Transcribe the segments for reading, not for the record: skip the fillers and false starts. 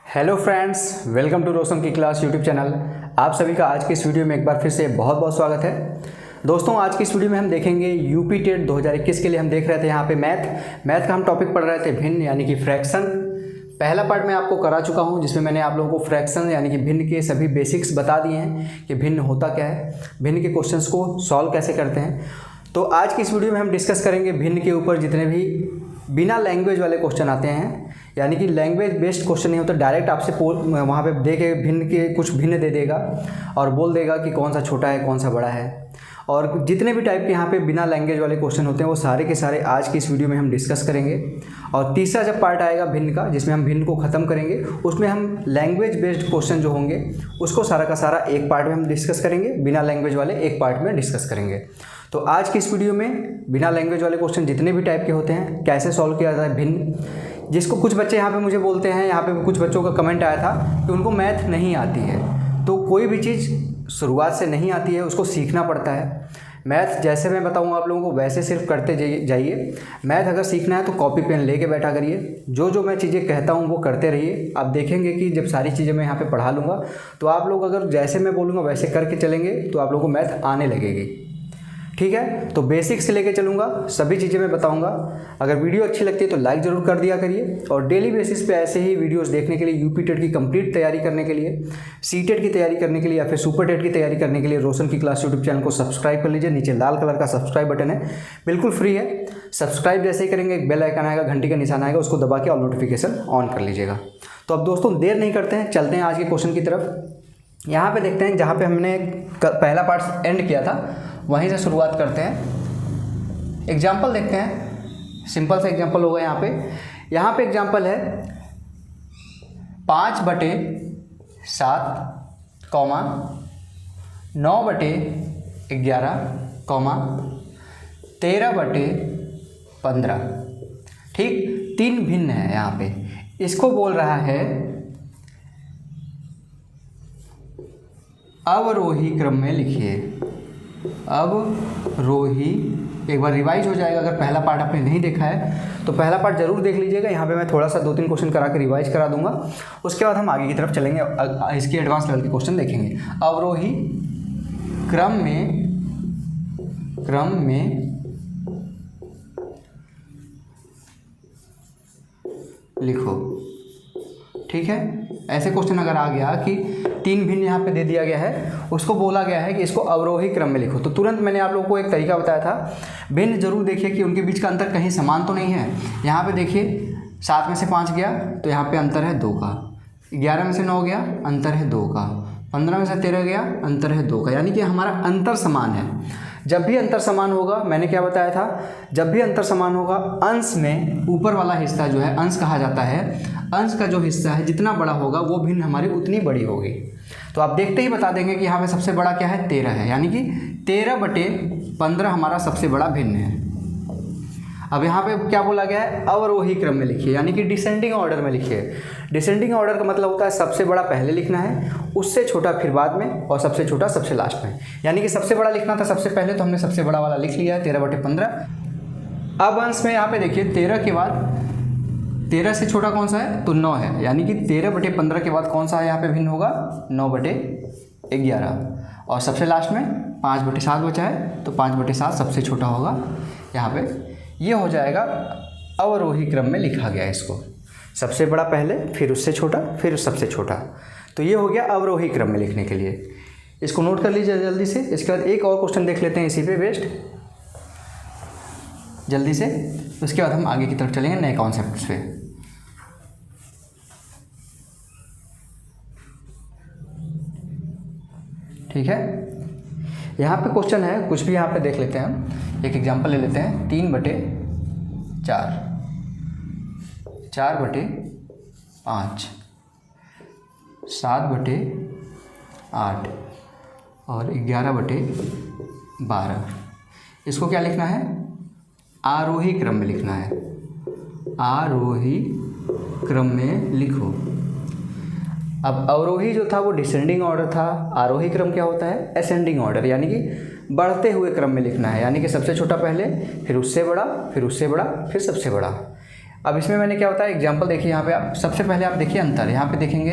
Hello friends, welcome to रोशन की class YouTube channel. आप सभी का आज की इस वीडियो में एक बार फिर से बहुत बहुत स्वागत है। दोस्तों, आज की इस वीडियो में हम देखेंगे यूपी टेट 2021 के लिए हम देख रहे थे यहाँ पे मैथ का हम टॉपिक पढ़ रहे थे भिन्न यानी कि फ्रैक्शन। पहला पार्ट मैं आपको करा चुका हूँ जिसमें मैंने आप लोगों को फ्रैक्शन यानी कि भिन्न के सभी बेसिक्स बता दिए हैं कि भिन्न होता क्या है, भिन्न के क्वेश्चंस को सॉल्व कैसे करते हैं। तो आज की इस वीडियो में हम डिस्कस करेंगे भिन्न के ऊपर जितने भी बिना लैंग्वेज वाले क्वेश्चन आते हैं, यानी कि लैंग्वेज बेस्ड क्वेश्चन नहीं होता, डायरेक्ट आपसे वहाँ पे दे के भिन्न के कुछ भिन्न दे देगा और बोल देगा कि कौन सा छोटा है कौन सा बड़ा है। और जितने भी टाइप के यहाँ पे बिना लैंग्वेज वाले क्वेश्चन होते हैं वो सारे के सारे आज की इस वीडियो में हम डिस्कस करेंगे। और तीसरा जब पार्ट आएगा भिन्न का, जिसमें हम भिन्न को ख़त्म करेंगे, उसमें हम लैंग्वेज बेस्ड क्वेश्चन जो होंगे उसको सारा का सारा एक पार्ट में हम डिस्कस करेंगे, बिना लैंग्वेज वाले एक पार्ट में डिस्कस करेंगे। तो आज की इस वीडियो में बिना लैंग्वेज वाले क्वेश्चन जितने भी टाइप के होते हैं कैसे सॉल्व किया जाता है भिन्न, जिसको कुछ बच्चे यहाँ पे मुझे बोलते हैं, यहाँ पे कुछ बच्चों का कमेंट आया था कि उनको मैथ नहीं आती है। तो कोई भी चीज़ शुरुआत से नहीं आती है, उसको सीखना पड़ता है। मैथ जैसे मैं बताऊँगा आप लोगों को वैसे सिर्फ करते जाइए। मैथ अगर सीखना है तो कॉपी पेन लेके बैठा करिए, जो मैं चीज़ें कहता हूँ वो करते रहिए। आप देखेंगे कि जब सारी चीज़ें मैं यहाँ पे पढ़ा लूँगा तो आप लोग अगर जैसे मैं बोलूँगा वैसे करके चलेंगे तो आप लोगों को मैथ आने लगेगी। ठीक है, तो बेसिक से लेके चलूँगा, सभी चीज़ें मैं बताऊँगा। अगर वीडियो अच्छी लगती है तो लाइक ज़रूर कर दिया करिए। और डेली बेसिस पे ऐसे ही वीडियोस देखने के लिए, यूपी टेट की कंप्लीट तैयारी करने के लिए, सीटेट की तैयारी करने के लिए या फिर सुपर टेट की तैयारी करने के लिए रोशन की क्लास यूट्यूब चैनल को सब्सक्राइब कर लीजिए। नीचे लाल कलर का सब्सक्राइब बटन है, बिल्कुल फ्री है। सब्सक्राइब जैसे ही करेंगे एक बेल आइकन आएगा, घंटी का निशान आएगा, उसको दबा के और नोटिफिकेशन ऑन कर लीजिएगा। तो अब दोस्तों देर नहीं करते हैं, चलते हैं आज के क्वेश्चन की तरफ। यहाँ पे देखते हैं जहाँ पे हमने पहला पार्ट एंड किया था वहीं से शुरुआत करते हैं। एग्जाम्पल देखते हैं, सिंपल सा एग्जाम्पल होगा यहाँ पे एग्जाम्पल है 5/7, 9/11, 13/15। ठीक, तीन भिन्न है यहाँ पे। इसको बोल रहा है अवरोही क्रम में लिखिए। अवरोही, एक बार रिवाइज हो जाएगा। अगर पहला पार्ट आपने नहीं देखा है तो पहला पार्ट जरूर देख लीजिएगा। यहाँ पे मैं थोड़ा सा 2-3 क्वेश्चन करा के रिवाइज करा दूंगा, उसके बाद हम आगे की तरफ चलेंगे, इसके एडवांस लेवल के क्वेश्चन देखेंगे। अवरोही क्रम में लिखो। ठीक है, ऐसे क्वेश्चन अगर आ गया कि तीन भिन्न यहाँ पे दे दिया गया है, उसको बोला गया है कि इसको अवरोही क्रम में लिखो, तो तुरंत मैंने आप लोगों को एक तरीका बताया था। भिन्न जरूर देखिए कि उनके बीच का अंतर कहीं समान तो नहीं है। यहाँ पे देखिए 7 में से 5 गया तो यहाँ पे अंतर है 2 का, 11 में से 9 गया अंतर है 2 का, 15 में से 13 गया अंतर है 2 का, यानी कि हमारा अंतर समान है। जब भी अंतर समान होगा, मैंने क्या बताया था, जब भी अंतर समान होगा अंश में ऊपर वाला हिस्सा जो है अंश कहा जाता है। अंश का जो हिस्सा है जितना बड़ा होगा वो भिन्न हमारी उतनी बड़ी होगी। तो आप देखते ही बता देंगे कि यहाँ पे सबसे बड़ा क्या है, 13 है, यानी कि 13/15 हमारा सबसे बड़ा भिन्न है। अब यहाँ पे क्या बोला गया है, अवरोही क्रम में लिखिए, यानी कि डिसेंडिंग ऑर्डर में लिखिए। डिसेंडिंग ऑर्डर का मतलब होता है सबसे बड़ा पहले लिखना है, उससे छोटा फिर बाद में, और सबसे छोटा सबसे लास्ट में। यानी कि सबसे बड़ा लिखना था सबसे पहले, तो हमने सबसे बड़ा वाला लिख लिया है 13/15। अब अंश में यहाँ पे देखिए 13 के बाद 13 से छोटा कौन सा है, तो 9 है, यानी कि 13/15 के बाद कौन सा है यहाँ पे भिन्न होगा, 9/11। और सबसे लास्ट में 5/7 बचा है, तो 5/7 सबसे छोटा होगा यहाँ पे। ये हो जाएगा अवरोही क्रम में लिखा गया इसको, सबसे बड़ा पहले, फिर उससे छोटा, फिर सबसे छोटा। तो ये हो गया अवरोही क्रम में लिखने के लिए। इसको नोट कर लीजिए जल्दी से। इसके बाद एक और क्वेश्चन देख लेते हैं इसी पे बेस्ड जल्दी से, उसके बाद हम आगे की तरफ चलेंगे नए कॉन्सेप्ट्स पे। ठीक है, यहाँ पे क्वेश्चन है, कुछ भी यहाँ पे देख लेते हैं हम। एक एग्जांपल ले लेते हैं, 3/4, 4/5, 7/8 और 11/12। इसको क्या लिखना है, आरोही क्रम में लिखना है। आरोही क्रम में लिखो। अब अवरोही जो था वो डिसेंडिंग ऑर्डर था, आरोही क्रम क्या होता है, असेंडिंग ऑर्डर, यानी कि बढ़ते हुए क्रम में लिखना है। यानी कि सबसे छोटा पहले, फिर उससे बड़ा, फिर उससे बड़ा, फिर सबसे बड़ा। अब इसमें मैंने क्या होता है एग्जाम्पल देखिए, यहाँ पे आप सबसे पहले आप देखिए अंतर, यहाँ पे देखेंगे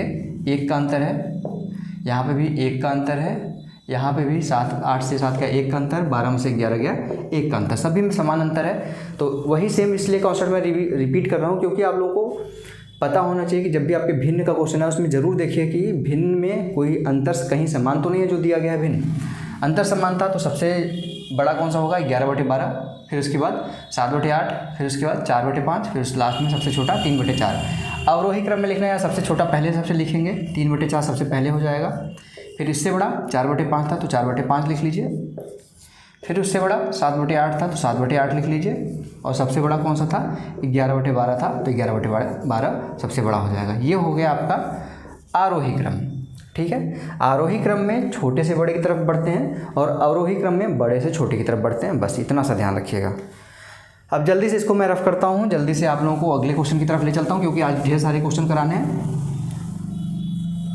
1 का अंतर है, यहाँ पे भी 1 का अंतर है, यहाँ पे भी 8 से 7 का 1 का अंतर, 12 में से 11 गया 1 का अंतर, सभी में समान अंतर है। तो वही सेम इसलिए कॉन्सेप्ट मैं रिपीट कर रहा हूँ क्योंकि आप लोगों को पता होना चाहिए कि जब भी आपके भिन्न का क्वेश्चन है उसमें ज़रूर देखिए कि भिन्न में कोई अंतर कहीं समान तो नहीं है जो दिया गया है भिन्न। अंतर समानता तो सबसे बड़ा कौन सा होगा 11/12, फिर उसके बाद 7/8, फिर उसके बाद 4/5, फिर उस लास्ट में सबसे छोटा 3/4। अवरोही क्रम में लिखना है, सबसे छोटा पहले सबसे लिखेंगे, 3/4 सबसे पहले हो जाएगा, फिर इससे बड़ा 4/5 था तो 4/5 लिख लीजिए, फिर उससे बड़ा 7/8 था तो 7/8 लिख लीजिए, और सबसे बड़ा कौन सा था 11/12 था तो 11/12 सबसे बड़ा हो जाएगा। ये हो गया आपका आरोही क्रम। ठीक है, आरोही क्रम में छोटे से बड़े की तरफ बढ़ते हैं और अवरोही क्रम में बड़े से छोटे की तरफ बढ़ते हैं, बस इतना सा ध्यान रखिएगा। अब जल्दी से इसको मैं रफ करता हूँ, जल्दी से आप लोगों को अगले क्वेश्चन की तरफ ले चलता हूँ क्योंकि आज ढेर सारे क्वेश्चन कराने हैं।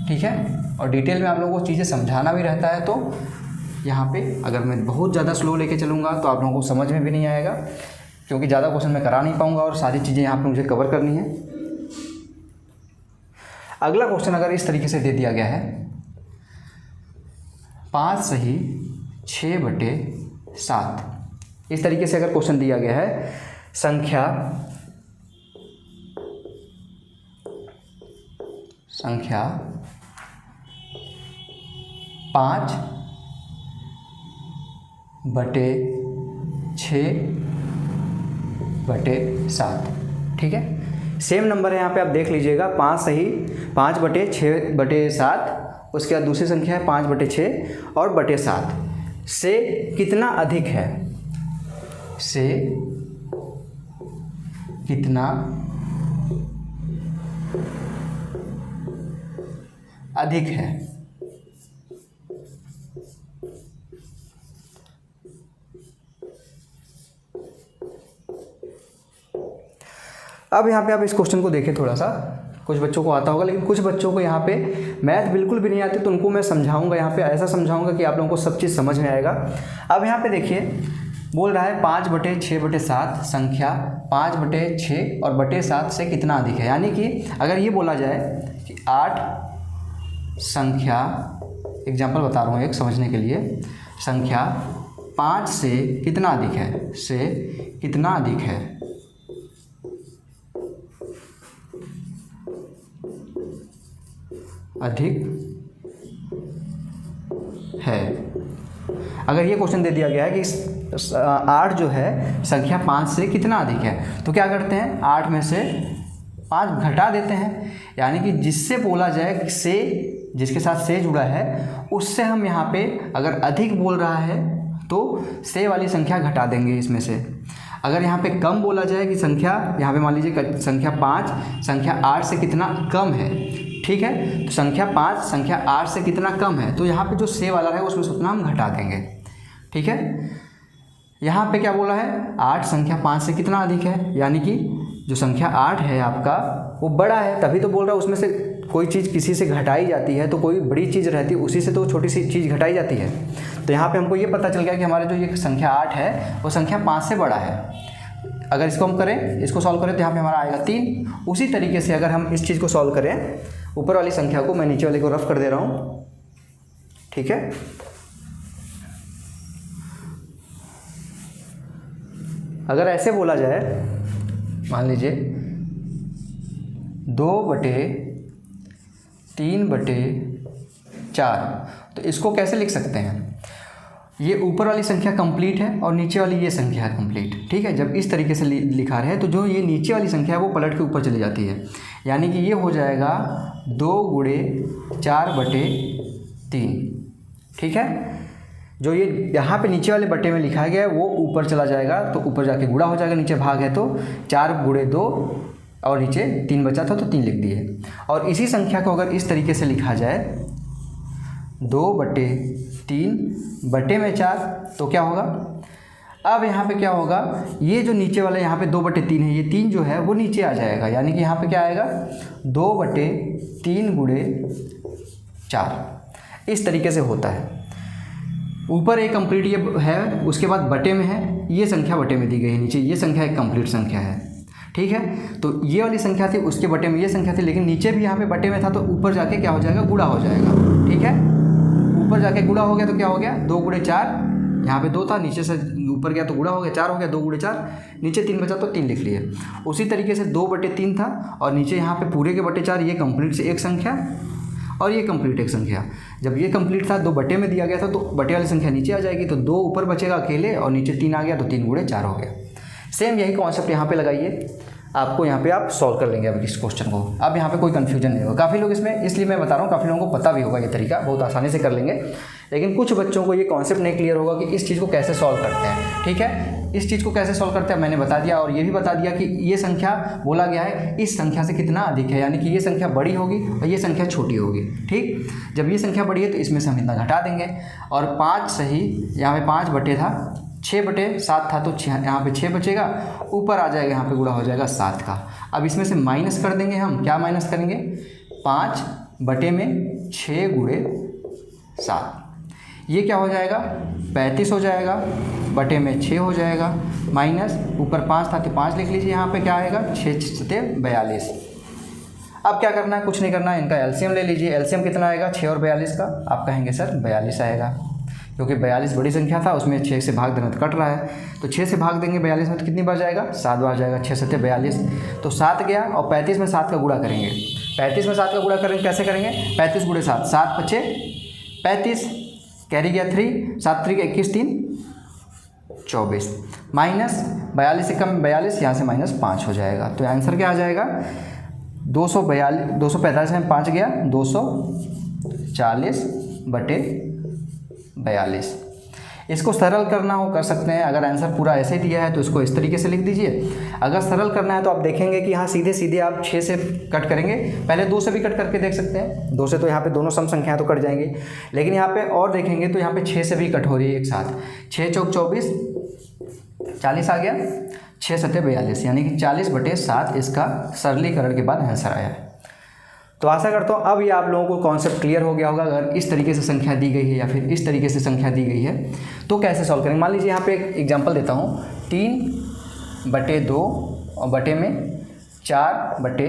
ठीक है, और डिटेल में आप लोगों को चीज़ें समझाना भी रहता है, तो यहाँ पे अगर मैं बहुत ज़्यादा स्लो लेके चलूँगा तो आप लोगों को समझ में भी नहीं आएगा क्योंकि ज़्यादा क्वेश्चन मैं करा नहीं पाऊँगा और सारी चीज़ें यहाँ पे मुझे कवर करनी है। अगला क्वेश्चन अगर इस तरीके से दे दिया गया है 5 सही 6/7, इस तरीके से अगर क्वेश्चन दिया गया है संख्या 5/6/7। ठीक है, सेम नंबर है, यहाँ पे आप देख लीजिएगा 5 सही 5/6/7, उसके बाद दूसरी संख्या है 5/6 और बटे 7 से कितना अधिक है, से कितना अधिक है। अब यहाँ पे आप इस क्वेश्चन को देखें, थोड़ा सा कुछ बच्चों को आता होगा लेकिन कुछ बच्चों को यहाँ पे मैथ बिल्कुल भी नहीं आती, तो उनको मैं समझाऊंगा, यहाँ पे ऐसा समझाऊंगा कि आप लोगों को सब चीज़ समझ में आएगा। अब यहाँ पे देखिए बोल रहा है 5/6/7 संख्या 5/6 और बटे 7 से कितना अधिक है, यानी कि अगर ये बोला जाए कि 8 संख्या, एग्जाम्पल बता रहा हूँ एक समझने के लिए, संख्या 5 से कितना अधिक है, से कितना अधिक है, अधिक है। अगर ये क्वेश्चन दे दिया गया है कि 8 जो है संख्या 5 से कितना अधिक है, तो क्या करते हैं 8 में से 5 घटा देते हैं, यानी कि जिससे बोला जाए कि से, जिसके साथ से जुड़ा है उससे हम यहाँ पे अगर अधिक बोल रहा है तो से वाली संख्या घटा देंगे इसमें से। अगर यहाँ पे कम बोला जाए कि संख्या, यहाँ पे मान लीजिए संख्या 5 संख्या 8 से कितना कम है, ठीक है, तो संख्या 5 संख्या 8 से कितना कम है, तो यहाँ पे जो से वाला है उसमें से उतना हम घटा देंगे। ठीक है, यहाँ पे क्या बोला है 8 संख्या 5 से कितना अधिक है, यानी कि जो संख्या 8 है आपका वो बड़ा है, तभी तो बोल रहा है उसमें से कोई चीज़ किसी से घटाई जाती है तो कोई बड़ी चीज़ रहती है उसी से तो छोटी सी चीज़ घटाई जाती है। तो यहाँ पे हमको ये पता चल गया कि हमारे जो ये संख्या 8 है वो संख्या 5 से बड़ा है। अगर इसको हम करें, इसको सॉल्व करें तो यहाँ पे हमारा आएगा 3। उसी तरीके से अगर हम इस चीज़ को सॉल्व करें, ऊपर वाली संख्या को मैं नीचे वाले को रफ कर दे रहा हूँ। ठीक है, अगर ऐसे बोला जाए, मान लीजिए 2/3/4, तो इसको कैसे लिख सकते हैं, ये ऊपर वाली संख्या कंप्लीट है और नीचे वाली ये संख्या है कंप्लीट। ठीक है, जब इस तरीके से लिखा रहे तो जो ये नीचे वाली संख्या है वो पलट के ऊपर चली जाती है, यानी कि ये हो जाएगा 2/4/3। ठीक है, जो ये यहाँ पे नीचे वाले बटे में लिखा गया है वो ऊपर चला जाएगा, तो ऊपर जाके गुणा हो जाएगा, नीचे भाग है तो 4×2 और नीचे 3 बचा था तो 3 लिख दिए। और इसी संख्या को अगर इस तरीके से लिखा जाए 2/3/4, तो क्या होगा, अब यहाँ पे क्या होगा, ये जो नीचे वाला यहाँ पे 2/3 है, ये 3 जो है वो नीचे आ जाएगा, यानी कि यहाँ पे क्या आएगा 2/3×4। इस तरीके से होता है। ऊपर एक कंप्लीट ये है, उसके बाद बटे में है, ये संख्या बटे में दी गई है, नीचे ये संख्या एक कंप्लीट संख्या है। ठीक है। तो ये वाली संख्या थी, उसके बटे में ये संख्या थी, लेकिन नीचे भी यहाँ पे बटे में था तो ऊपर जाके क्या हो जाएगा, गुणा हो जाएगा। ठीक है, ऊपर जाके गुणा हो गया तो क्या हो गया, 2 गुणे 4, यहाँ पे 2 था, नीचे से ऊपर गया तो गुणा हो गया, 4 हो गया, 2 गुणे 4, नीचे 3 बचा तो 3 लिख लिए। उसी तरीके से 2 बटे 3 था और नीचे यहाँ पे पूरे के बटे 4, ये कंप्लीट से एक संख्या और ये कंप्लीट एक संख्या। जब ये कंप्लीट था 2 बटे में दिया गया था तो बटे वाली संख्या नीचे आ जाएगी, तो 2 ऊपर बचेगा अकेले और नीचे 3 आ गया तो 3 गुणे 4 हो गया। सेम यही कॉन्सेप्ट यहाँ पे लगाइए, आपको यहाँ पे आप सॉल्व कर लेंगे अब इस क्वेश्चन को। अब यहाँ पे कोई कन्फ्यूजन नहीं होगा। काफ़ी लोग इसमें, इसलिए मैं बता रहा हूँ, काफ़ी लोगों को पता भी होगा ये तरीका, बहुत आसानी से कर लेंगे, लेकिन कुछ बच्चों को ये कॉन्सेप्ट नहीं क्लियर होगा कि इस चीज़ को कैसे सॉल्व करते हैं। ठीक है, इस चीज़ को कैसे सॉल्व करते हैं मैंने बता दिया, और ये भी बता दिया कि ये संख्या बोला गया है इस संख्या से कितना अधिक है, यानी कि ये संख्या बड़ी होगी और ये संख्या छोटी होगी। ठीक, जब ये संख्या बड़ी है तो इसमें से हम इतना घटा देंगे, और 5 सही, यहाँ पे 5 बटे था, 6 बटे 7 था तो यहाँ पे 6 बचेगा, ऊपर आ जाएगा, यहाँ पे गुणा हो जाएगा 7 का। अब इसमें से माइनस कर देंगे हम, क्या माइनस करेंगे, 5 बटे में 6 गुणे 7, ये क्या हो जाएगा, 35 हो जाएगा, बटे में 6 हो जाएगा, माइनस ऊपर 5 था तो 5 लिख लीजिए, यहाँ पे क्या आएगा, 6 सते 42। अब क्या करना है, कुछ नहीं करना है, इनका एलसीएम ले लीजिए। एलसीएम कितना आएगा, 6 और 42 का, आप कहेंगे सर 42 आएगा, क्योंकि 42 बड़ी संख्या था, उसमें 6 से भाग देना तो कट रहा है, तो 6 से भाग देंगे 42 में तो कितनी बार जाएगा, 7 बार जाएगा, 6 सते 42, तो 7 गया, और 35 में 7 का गुणा करेंगे। 35 में 7 का गुणा करेंगे, कैसे करेंगे, 35 गुणे 7, 7 बचे 35, कैरी गया 3, 7 3 21 3 24, माइनस 42 से कम 42, यहाँ से माइनस 5 हो जाएगा, तो आंसर क्या आ जाएगा, 245 में 5 गया, 240 बटे 42। इसको सरल करना हो कर सकते हैं, अगर आंसर पूरा ऐसे दिया है तो इसको इस तरीके से लिख दीजिए। अगर सरल करना है तो आप देखेंगे कि यहाँ सीधे सीधे आप 6 से कट करेंगे, पहले 2 से भी कट करके देख सकते हैं, 2 से तो यहाँ पे दोनों सम संख्याएं तो कट जाएंगी, लेकिन यहाँ पे और देखेंगे तो यहाँ पे 6 से भी कट हो रही है एक साथ, 6 चौक 24, 40 आ गया, 6 सते 42, यानी कि 40 बटे 7 इसका सरलीकरण के बाद आंसर आया है। तो आशा करता हूँ अब ये आप लोगों को कॉन्सेप्ट क्लियर हो गया होगा। अगर इस तरीके से संख्या दी गई है या फिर इस तरीके से संख्या दी गई है तो कैसे सॉल्व करेंगे। मान लीजिए यहाँ पे एक एग्जांपल देता हूँ, 3 बटे 2 और बटे में 4 बटे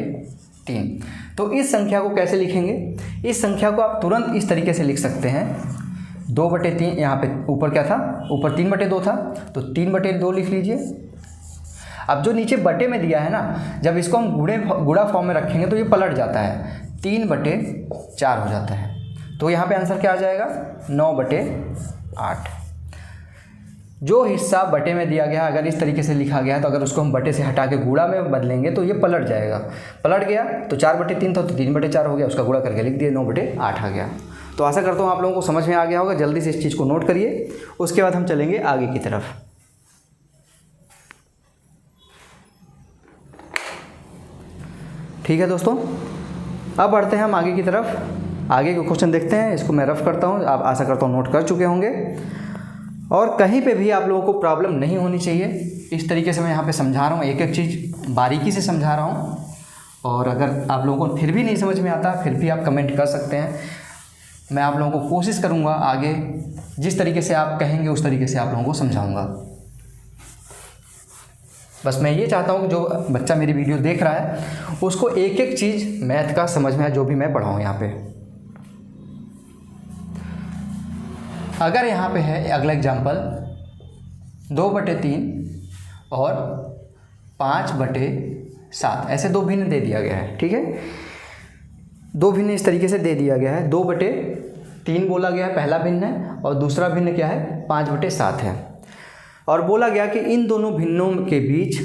3। तो इस संख्या को कैसे लिखेंगे, इस संख्या को आप तुरंत इस तरीके से लिख सकते हैं, 2 बटे 3, यहाँ पे ऊपर क्या था, ऊपर 3 बटे 2 था, तो 3 बटे 2 लिख लीजिए। अब जो नीचे बटे में दिया है ना, जब इसको हम गुणा फॉर्म में रखेंगे तो ये पलट जाता है, 3 बटे 4 हो जाता है, तो यहाँ पे आंसर क्या आ जाएगा, 9 बटे 8। जो हिस्सा बटे में दिया गया अगर इस तरीके से लिखा गया है तो अगर उसको हम बटे से हटा के गुणा में बदलेंगे तो ये पलट जाएगा, पलट गया तो 4 बटे 3 था तो 3 बटे 4 हो गया, उसका गुणा करके लिख दिए, 9 बटे 8 आ गया। तो आशा करता हूँ आप लोगों को समझ में आ गया होगा। जल्दी से इस चीज़ को नोट करिए, उसके बाद हम चलेंगे आगे की तरफ। ठीक है दोस्तों, अब बढ़ते हैं हम आगे की तरफ। आगे के क्वेश्चन देखते हैं, इसको मैं रफ करता हूँ, आप आशा करता हूँ नोट कर चुके होंगे, और कहीं पे भी आप लोगों को प्रॉब्लम नहीं होनी चाहिए। इस तरीके से मैं यहाँ पे समझा रहा हूँ, एक एक चीज़ बारीकी से समझा रहा हूँ, और अगर आप लोगों को फिर भी नहीं समझ में आता फिर भी आप कमेंट कर सकते हैं। मैं आप लोगों को कोशिश करूँगा आगे जिस तरीके से आप कहेंगे उस तरीके से आप लोगों को समझाऊँगा। बस मैं ये चाहता हूँ कि जो बच्चा मेरी वीडियो देख रहा है उसको एक एक चीज़ मैथ का समझ में आए, जो भी मैं पढ़ाऊँ यहाँ पे। अगर यहाँ पे है अगला एग्जाम्पल, 2 बटे 3 और 5 बटे 7, ऐसे 2 भिन्न दे दिया गया है। ठीक है, 2 भिन्न इस तरीके से दे दिया गया है, 2 बटे 3 बोला गया है, पहला भिन्न है, और दूसरा भिन्न क्या है, 5 बटे 7 है। और बोला गया कि इन दोनों भिन्नों के बीच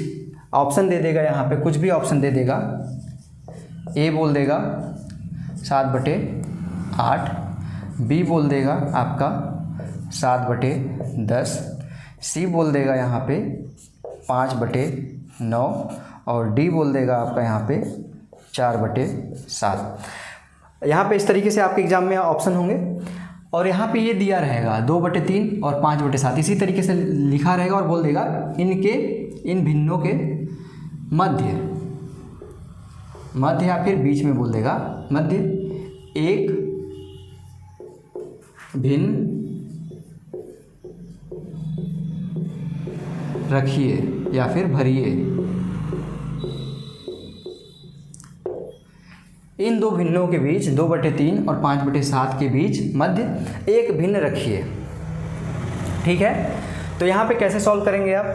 ऑप्शन दे देगा, यहाँ पे कुछ भी ऑप्शन दे देगा। ए बोल देगा 7 बटे 8, बी बोल देगा आपका 7 बटे 10, सी बोल देगा यहाँ पे 5 बटे 9, और डी बोल देगा आपका यहाँ पे 4 बटे 7। यहाँ पे इस तरीके से आपके एग्जाम में ऑप्शन होंगे, और यहाँ पे ये दिया रहेगा 2 बटे 3 और 5 बटे 7, इसी तरीके से लिखा रहेगा, और बोल देगा इन भिन्नों के मध्य या फिर बीच में बोल देगा मध्य एक भिन्न रखिए या फिर भरिए। इन दो भिन्नों के बीच 2/3 और 5/7 के बीच मध्य एक भिन्न रखिए। ठीक है, तो यहाँ पे कैसे सॉल्व करेंगे आप?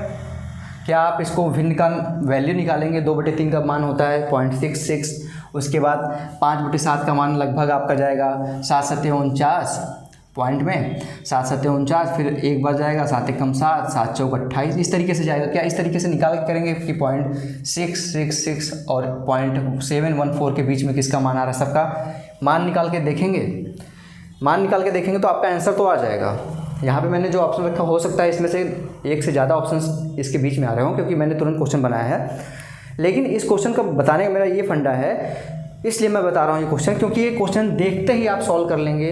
क्या आप इसको भिन्न का वैल्यू निकालेंगे? 2/3 का मान होता है 0.66, उसके बाद 5/7 का मान लगभग आपका जाएगा 7×7 पॉइंट में 7×7 फिर एक बार जाएगा 7 एकम 7, 7 चौक 28, इस तरीके से जाएगा। क्या इस तरीके से निकाल के करेंगे कि 0.666 और 0.714 के बीच में किसका मान आ रहा है, सबका मान निकाल के देखेंगे। मान निकाल के देखेंगे तो आपका आंसर तो आ जाएगा। यहाँ पे मैंने जो ऑप्शन रखा, हो सकता है इसमें से एक से ज़्यादा ऑप्शंस इसके बीच में आ रहे हों, क्योंकि मैंने तुरंत क्वेश्चन बनाया है। लेकिन इस क्वेश्चन का बताने का मेरा ये फंडा है, इसलिए मैं बता रहा हूँ ये क्वेश्चन, क्योंकि ये क्वेश्चन देखते ही आप सॉल्व कर लेंगे।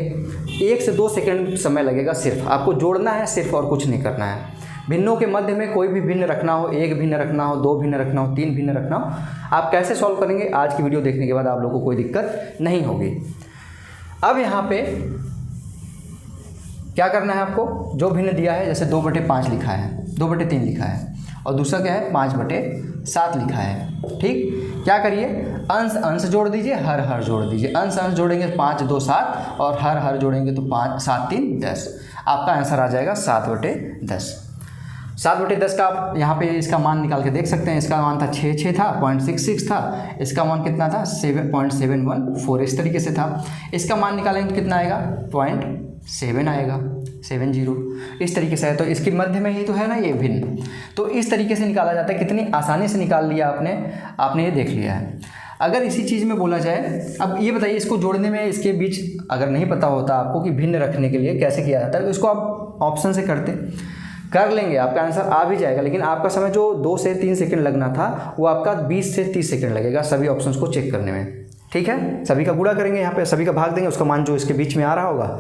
1 से 2 सेकंड समय लगेगा, सिर्फ आपको जोड़ना है सिर्फ, और कुछ नहीं करना है। भिन्नों के मध्य में कोई भी भिन्न रखना हो, 1 भिन्न रखना हो, 2 भिन्न रखना हो, 3 भिन्न रखना हो, आप कैसे सॉल्व करेंगे आज की वीडियो देखने के बाद आप लोगों को कोई दिक्कत नहीं होगी। अब यहाँ पे क्या करना है आपको? जो भिन्न दिया है, जैसे 2/5 लिखा है, 2/3 लिखा है, और दूसरा क्या है 5/7 लिखा है। ठीक, क्या करिए? अंश अंश जोड़ दीजिए, हर हर जोड़ दीजिए। अंश अंश जोड़ेंगे 5 2 7 और हर हर जोड़ेंगे तो 5 7 3 10। आपका आंसर आ जाएगा 7/10। 7/10 का आप यहाँ पे इसका मान निकाल के देख सकते हैं। इसका मान था 6 था, 0.66 था। इसका मान कितना था? 7.714, इस तरीके से था। इसका मान निकालेंगे तो कितना आएगा? 0.7 आएगा, 70, इस तरीके से है। तो इसके मध्य में ही तो है ना ये भिन्न, तो इस तरीके से निकाला जाता है। कितनी आसानी से निकाल लिया आपने ये देख लिया है। अगर इसी चीज़ में बोला जाए, अब ये बताइए इसको जोड़ने में, इसके बीच अगर नहीं पता होता आपको कि भिन्न रखने के लिए कैसे किया जाता है, तो इसको आप ऑप्शन से कर लेंगे, आपका आंसर आ भी जाएगा। लेकिन आपका समय जो 2 से 3 सेकंड लगना था, वो आपका 20 से 30 सेकंड लगेगा सभी ऑप्शंस को चेक करने में। ठीक है, सभी का गुणा करेंगे, यहाँ पे सभी का भाग देंगे, उसका मान जो इसके बीच में आ रहा होगा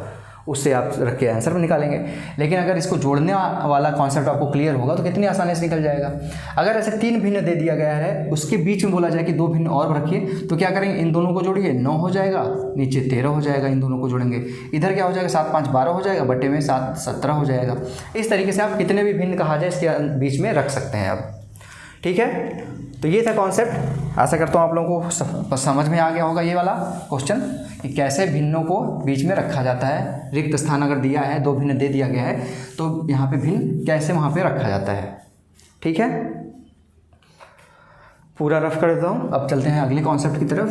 उससे आप रख के आंसर में निकालेंगे। लेकिन अगर इसको जोड़ने वाला कॉन्सेप्ट आपको क्लियर होगा तो कितनी आसानी से निकल जाएगा। अगर ऐसे 3 भिन्न दे दिया गया है, उसके बीच में बोला जाए कि 2 भिन्न और रखिए, तो क्या करेंगे? इन दोनों को जोड़िए, 9 हो जाएगा, नीचे 13 हो जाएगा। इन दोनों को जोड़ेंगे, इधर क्या हो जाएगा? 7 5 12 हो जाएगा, बट्टे में 7 17 हो जाएगा। इस तरीके से आप कितने भी भिन्न कहा जाए इसके बीच में रख सकते हैं अब। ठीक है, तो ये था कॉन्सेप्ट। आशा करता हूँ आप लोगों को समझ में आ गया होगा ये वाला क्वेश्चन कि कैसे भिन्नों को बीच में रखा जाता है। रिक्त स्थान अगर दिया है, 2 भिन्न दे दिया गया है, तो यहाँ पे भिन्न कैसे वहाँ पे रखा जाता है। ठीक है, पूरा रफ कर देता हूँ। अब चलते हैं अगले कॉन्सेप्ट की तरफ।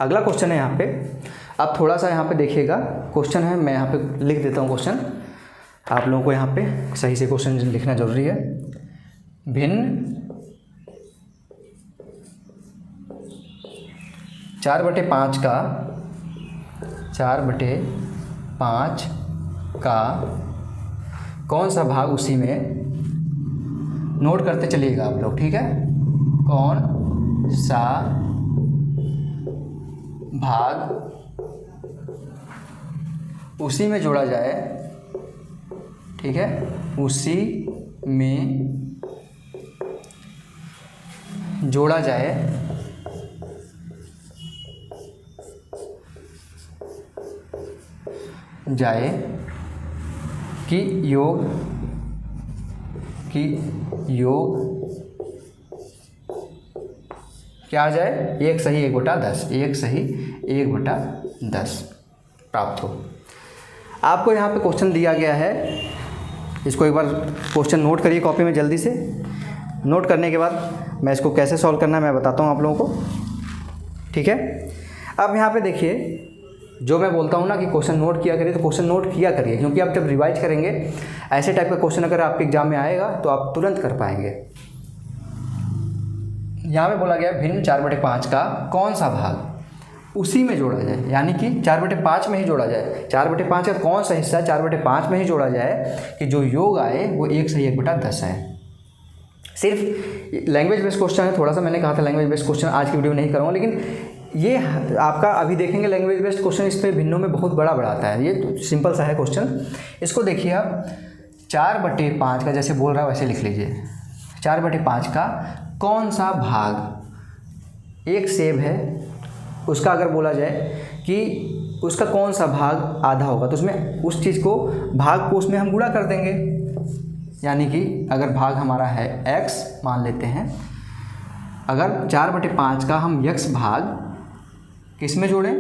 अगला क्वेश्चन है यहाँ पे, आप थोड़ा सा यहाँ पे देखिएगा। क्वेश्चन है, मैं यहाँ पे लिख देता हूँ क्वेश्चन, आप लोगों को यहाँ पे सही से क्वेश्चन लिखना जरूरी है। भिन्न 4/5 का कौन सा भाग उसी में, नोट करते चलिएगा आप लोग। ठीक है, कौन सा भाग उसी में जोड़ा जाए। ठीक है, उसी में जोड़ा जाए कि योग क्या आ जाए? 1 सही 1/10, 1 सही 1/10 प्राप्त हो। आपको यहाँ पे क्वेश्चन दिया गया है, इसको एक बार क्वेश्चन नोट करिए कॉपी में जल्दी से। नोट करने के बाद मैं इसको कैसे सॉल्व करना है मैं बताता हूँ आप लोगों को। ठीक है, अब यहाँ पे देखिए, जो मैं बोलता हूँ ना कि क्वेश्चन नोट किया करिए, तो क्वेश्चन नोट किया करिए, क्योंकि आप जब रिवाइज करेंगे ऐसे टाइप का क्वेश्चन अगर आपके एग्जाम में आएगा तो आप तुरंत कर पाएंगे। यहाँ पे बोला गया भिन्न 4/5 का कौन सा भाग उसी में जोड़ा जाए, यानी कि 4/5 में ही जोड़ा जाए। 4/5 का कौन सा हिस्सा 4/5 में ही जोड़ा जाए कि जो योग आए वो 1 सही 1/10 है। सिर्फ लैंग्वेज बेस्ड क्वेश्चन है, थोड़ा सा मैंने कहा था लैंग्वेज बेस्ड क्वेश्चन आज की वीडियो में नहीं करूँगा, लेकिन ये आपका अभी देखेंगे लैंग्वेज बेस्ड क्वेश्चन, इस पर भिन्नों में बहुत बड़ा आता है। ये तो सिंपल सा है क्वेश्चन, इसको देखिए आप। 4/5 का जैसे बोल रहा है वैसे लिख लीजिए। 4/5 का कौन सा भाग, एक सेब है, उसका अगर बोला जाए कि उसका कौन सा भाग आधा होगा, तो उसमें उस चीज़ को, भाग को उसमें हम गुणा कर देंगे। यानी कि अगर भाग हमारा है x मान लेते हैं, अगर 4/5 का हम x भाग किस में जोड़ें,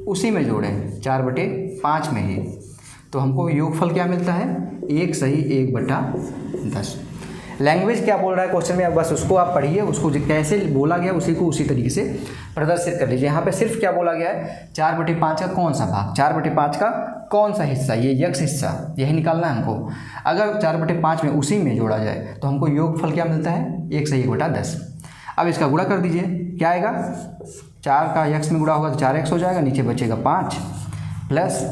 उसी में जोड़ें 4/5 में ही, तो हमको योगफल क्या मिलता है, 1 सही 1/10। लैंग्वेज क्या बोल रहा है क्वेश्चन में, बस उसको आप पढ़िए, उसको कैसे बोला गया उसी को उसी तरीके से प्रदर्शित कर लीजिए। यहाँ पे सिर्फ क्या बोला गया है, 4/5 का कौन सा भाग, 4/5 का कौन सा हिस्सा, ये x हिस्सा, यही निकालना है हमको। अगर 4/5 में उसी में जोड़ा जाए तो हमको योगफल क्या मिलता है, 1 सही 1/10। अब इसका गुणा कर दीजिए, क्या आएगा, 4 का x में गुणा होगा तो 4x हो जाएगा, नीचे बचेगा 5 प्लस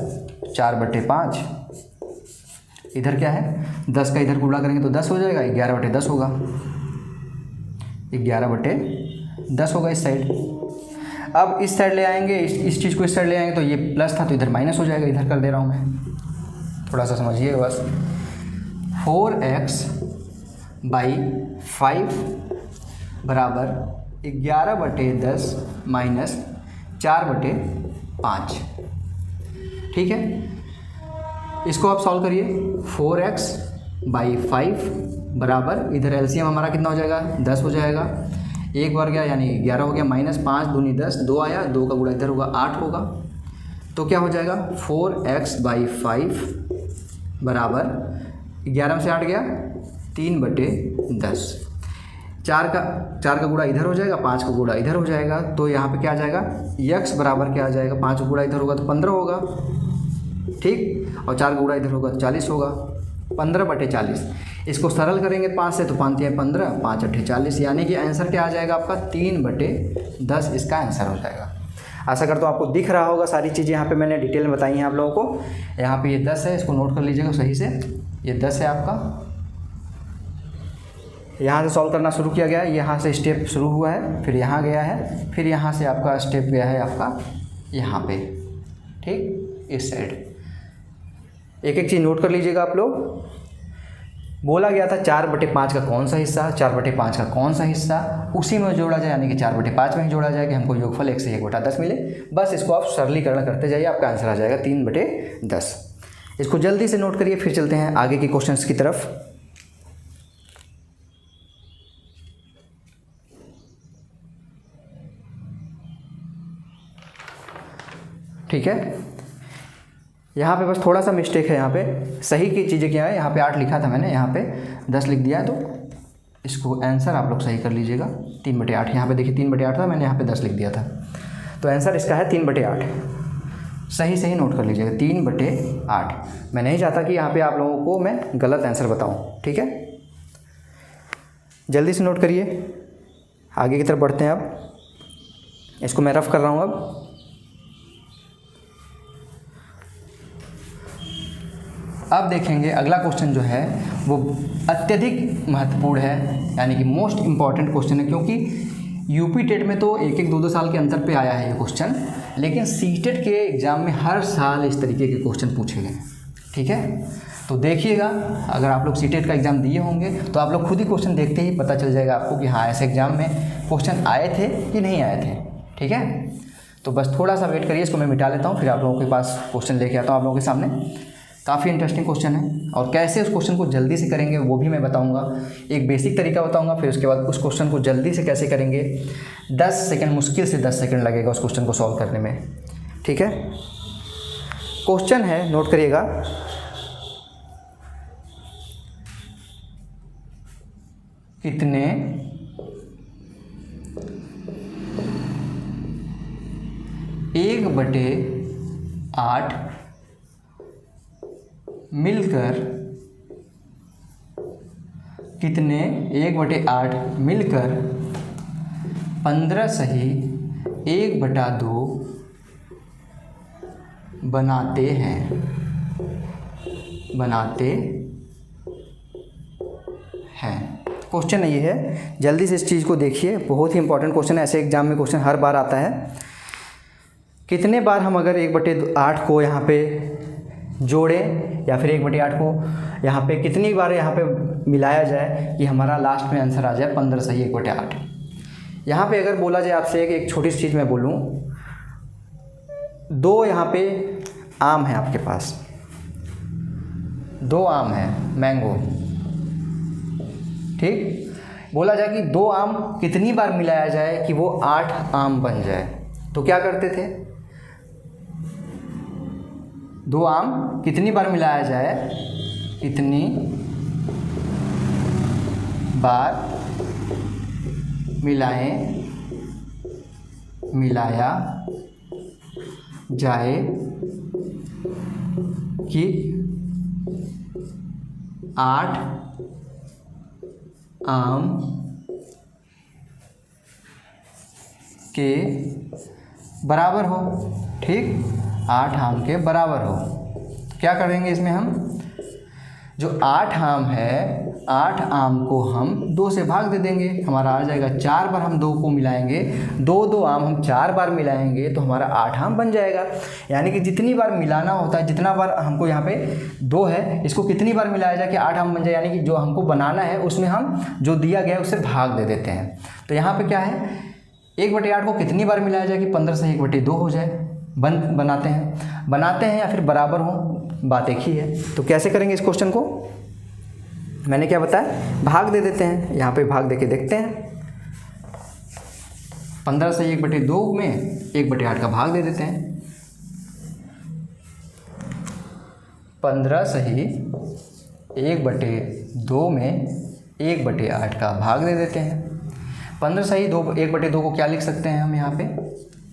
4/5, इधर क्या है 10 का इधर गुणा करेंगे तो 10 हो जाएगा, 11/10 होगा, 11/10 होगा इस साइड। अब इस साइड ले आएंगे, इस चीज़ को इस साइड ले आएंगे तो ये प्लस था तो इधर माइनस हो जाएगा, इधर कर दे रहा हूँ मैं, थोड़ा सा समझिएगा बस। 4x/5 बराबर 11/10 माइनस 4/5, ठीक है। इसको आप सॉल्व करिए, 4x/5 बराबर, इधर एलसीएम हमारा कितना हो जाएगा, 10 हो जाएगा, 1 बार गया यानी 11 हो गया, माइनस 5 दूनी 10, 2 आया, 2 का गुणा इधर होगा 8 होगा, तो क्या हो जाएगा 4x/5 बराबर 11 में से 8 गया 3/10, 4 का गुणा इधर हो जाएगा, 5 का गुणा इधर हो जाएगा, तो यहाँ पे क्या आ जाएगा, x बराबर क्या आ जाएगा, 5 का गुणा इधर होगा तो 15 होगा, ठीक, और 4 का गुणा इधर होगा तो 40 होगा, 15/40। इसको सरल करेंगे 5 से तो 5 या 15, 5 8 40, यानी कि आंसर क्या आ जाएगा आपका 3/10, इसका आंसर हो जाएगा। आशा करता हूँ आपको दिख रहा होगा, सारी चीज़ें यहाँ पे मैंने डिटेल में बताई हैं आप लोगों को। यहाँ पे ये 10 है, इसको नोट कर लीजिएगा सही से, ये 10 है आपका, यहाँ से सॉल्व करना शुरू किया गया है, यहाँ से स्टेप शुरू हुआ है, फिर यहाँ गया है, फिर यहाँ से आपका स्टेप गया है आपका यहाँ पे, ठीक, इस साइड। एक एक चीज़ नोट कर लीजिएगा आप लोग। बोला गया था 4/5 का कौन सा हिस्सा, 4/5 का कौन सा हिस्सा उसी में जोड़ा जाए, यानी कि 4/5 में ही जोड़ा जाए कि हमको योगफल 1 से 1/10 मिले। बस इसको आप सरलीकरण करते जाइए, आपका आंसर आ जाएगा 3/10। इसको जल्दी से नोट करिए, फिर चलते हैं आगे के क्वेश्चंस की तरफ। ठीक है, यहाँ पे बस थोड़ा सा मिस्टेक है, यहाँ पे सही की चीज़ें क्या है, यहाँ पे 8 लिखा था मैंने, यहाँ पे 10 लिख दिया है, तो इसको आंसर आप लोग सही कर लीजिएगा 3/8। यहाँ पे देखिए 3/8 था, मैंने यहाँ पे 10 लिख दिया था, तो आंसर इसका है 3/8। सही नोट कर लीजिएगा 3/8। मैं नहीं चाहता कि यहाँ पे आप लोगों को मैं गलत आंसर बताऊँ, ठीक है। जल्दी से नोट करिए, आगे की तरफ बढ़ते हैं। अब इसको मैं रफ कर रहा हूँ। अब देखेंगे अगला क्वेश्चन जो है वो अत्यधिक महत्वपूर्ण है, यानी कि मोस्ट इम्पॉर्टेंट क्वेश्चन है, क्योंकि यूपी टेट में तो 1-2 साल के अंतर पे आया है ये क्वेश्चन, लेकिन सीटेट के एग्ज़ाम में हर साल इस तरीके के क्वेश्चन पूछे गए, ठीक है। तो देखिएगा, अगर आप लोग सीटेट का एग्ज़ाम दिए होंगे तो आप लोग खुद ही क्वेश्चन देखते ही पता चल जाएगा आपको कि हाँ ऐसे एग्ज़ाम में क्वेश्चन आए थे कि नहीं आए थे, ठीक है। तो बस थोड़ा सा वेट करिए, इसको मैं मिटा लेता हूँ, फिर आप लोगों के पास क्वेश्चन लेके आता हूँ आप लोगों के सामने। काफ़ी इंटरेस्टिंग क्वेश्चन है, और कैसे उस क्वेश्चन को जल्दी से करेंगे वो भी मैं बताऊंगा। एक बेसिक तरीका बताऊंगा, फिर उसके बाद उस क्वेश्चन को जल्दी से कैसे करेंगे। 10 सेकंड, मुश्किल से 10 सेकंड लगेगा उस क्वेश्चन को सॉल्व करने में, ठीक है। क्वेश्चन है, नोट करिएगा, कितने एक बटे 8 मिलकर, कितने 1/8 मिलकर 15 सही 1/2 बनाते हैं, क्वेश्चन ये है। जल्दी से इस चीज़ को देखिए, बहुत ही इंपॉर्टेंट क्वेश्चन है, ऐसे एग्जाम में क्वेश्चन हर बार आता है। कितने बार हम अगर 1/8 को यहाँ पे जोड़ें, या फिर 1/8 को यहाँ पे कितनी बार यहाँ पे मिलाया जाए कि हमारा लास्ट में आंसर आ जाए 15 सही 1/8। यहाँ पे अगर बोला जाए आपसे एक छोटी सी चीज़ मैं बोलूँ, 2 यहाँ पे आम है आपके पास, 2 आम है मैंगो, ठीक। बोला जाए कि 2 आम कितनी बार मिलाया जाए कि वो 8 आम बन जाए, तो क्या करते थे? 2 आम कितनी बार मिलाया जाए, कितनी बार मिलाया जाए कि 8 आम के बराबर हो। ठीक, 8 आम के बराबर हो। तो क्या करेंगे इसमें हम, जो 8 आम है 8 आम को हम 2 से भाग दे देंगे, हमारा आ जाएगा 4 बार हम 2 को मिलाएंगे, 2 आम हम 4 बार मिलाएंगे तो हमारा 8 आम बन जाएगा। यानी कि जितनी बार मिलाना होता है, जितना बार हमको यहाँ पे 2 है, इसको कितनी बार मिलाया जाए कि 8 आम बन जाए, यानी कि जो हमको बनाना है उसमें हम जो दिया गया है उससे भाग दे देते हैं। तो यहाँ पे क्या है, 1/8 को कितनी बार मिलाया जाए कि 15 से 1/2 हो जाए। बनाते हैं या फिर बराबर हो, बात एक ही है। तो कैसे करेंगे इस क्वेश्चन को, मैंने क्या बताया, भाग दे देते हैं। यहाँ पे भाग देके देखते हैं, 15 से 1/2 में 1/8 का भाग दे देते हैं। 15 से 1/2 में 1/8 का भाग दे देते हैं। 15 से 1/2 को क्या लिख सकते हैं हम यहाँ पे,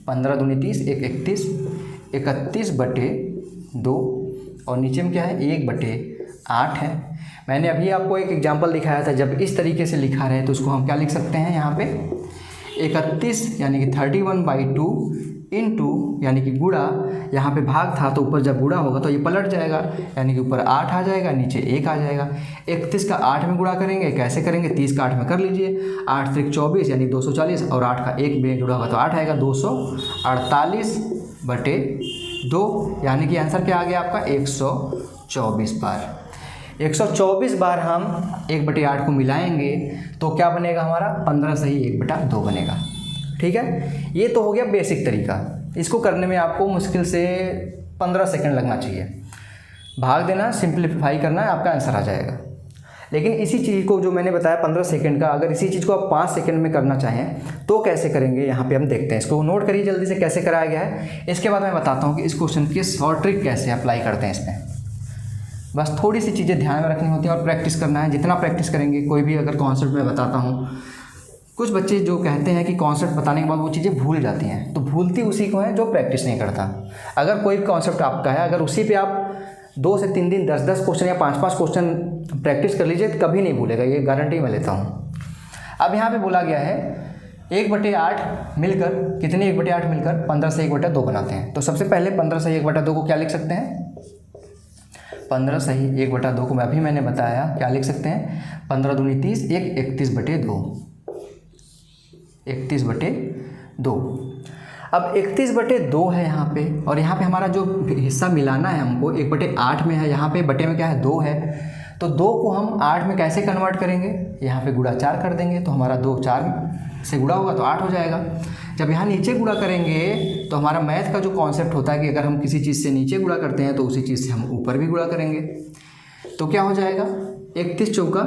15 दूनी 30, 1 31/2 और नीचे में क्या है 1/8 है। मैंने अभी आपको एक एग्जांपल दिखाया था, जब इस तरीके से लिखा रहे तो उसको हम क्या लिख सकते हैं यहाँ पे 31 यानी कि 31/2 इंटू यानी कि गुणा, यहाँ पे भाग था तो ऊपर जब गुणा होगा तो ये पलट जाएगा, यानी कि ऊपर 8 आ जाएगा, नीचे 1 आ जाएगा। 31 का 8 में गुणा करेंगे, कैसे करेंगे, 30 का 8 में कर लीजिए, 8 त्रिक 24 यानी 240 और 8 का 1 में जुड़ा होगा तो 8 आएगा, 248/2 यानी कि आंसर क्या आ गया आपका 124 बार। 124 बार हम 1/8 को मिलाएंगे तो क्या बनेगा हमारा, 15 से 1/2 बनेगा। ठीक है, ये तो हो गया बेसिक तरीका। इसको करने में आपको मुश्किल से 15 सेकंड लगना चाहिए। भाग देना, सिंप्लीफाई करना है, आपका आंसर आ जाएगा। लेकिन इसी चीज़ को जो मैंने बताया 15 सेकंड का, अगर इसी चीज़ को आप 5 सेकंड में करना चाहें तो कैसे करेंगे, यहाँ पे हम देखते हैं। इसको नोट करिए जल्दी से कैसे कराया गया है। इसके बाद मैं बताता हूँ कि इस क्वेश्चन की शॉर्ट ट्रिक कैसे अप्लाई करते हैं इसमें। बस थोड़ी सी चीज़ें ध्यान में रखनी होती हैं और प्रैक्टिस करना है। जितना प्रैक्टिस करेंगे, कोई भी अगर कॉन्सेप्ट मैं बताता हूँ, कुछ बच्चे जो कहते हैं कि कॉन्सेप्ट बताने के बाद वो चीज़ें भूल जाती हैं, तो भूलती उसी को है जो प्रैक्टिस नहीं करता। अगर कोई भी कॉन्सेप्ट आपका है, अगर उसी पे आप 2 से 3 दिन 10-10 क्वेश्चन या 5-5 क्वेश्चन प्रैक्टिस कर लीजिए तो कभी नहीं भूलेगा, ये गारंटी मैं लेता हूँ। अब यहाँ पे बोला गया है 1/8 मिलकर, कितने 1/8 मिलकर 15 से 1/2 बनाते हैं। तो सबसे पहले 15 से 1/2 को क्या लिख सकते हैं, 15 से 1/2 को अभी मैंने बताया क्या लिख सकते हैं, 15 दूनी 30, 31/2, 31/2। अब 31/2 है यहाँ पे, और यहाँ पे हमारा जो हिस्सा मिलाना है हमको 1/8 में है, यहाँ पे बटे में क्या है 2 है, तो 2 को हम 8 में कैसे कन्वर्ट करेंगे, यहाँ पे गुणा 4 कर देंगे तो हमारा 2 4 से गुणा होगा तो 8 हो जाएगा। जब यहाँ नीचे गुणा करेंगे तो हमारा मैथ का जो कॉन्सेप्ट होता है कि अगर हम किसी चीज़ से नीचे गुणा करते हैं तो उसी चीज़ से हम ऊपर भी गुणा करेंगे, तो क्या हो जाएगा 31 चौका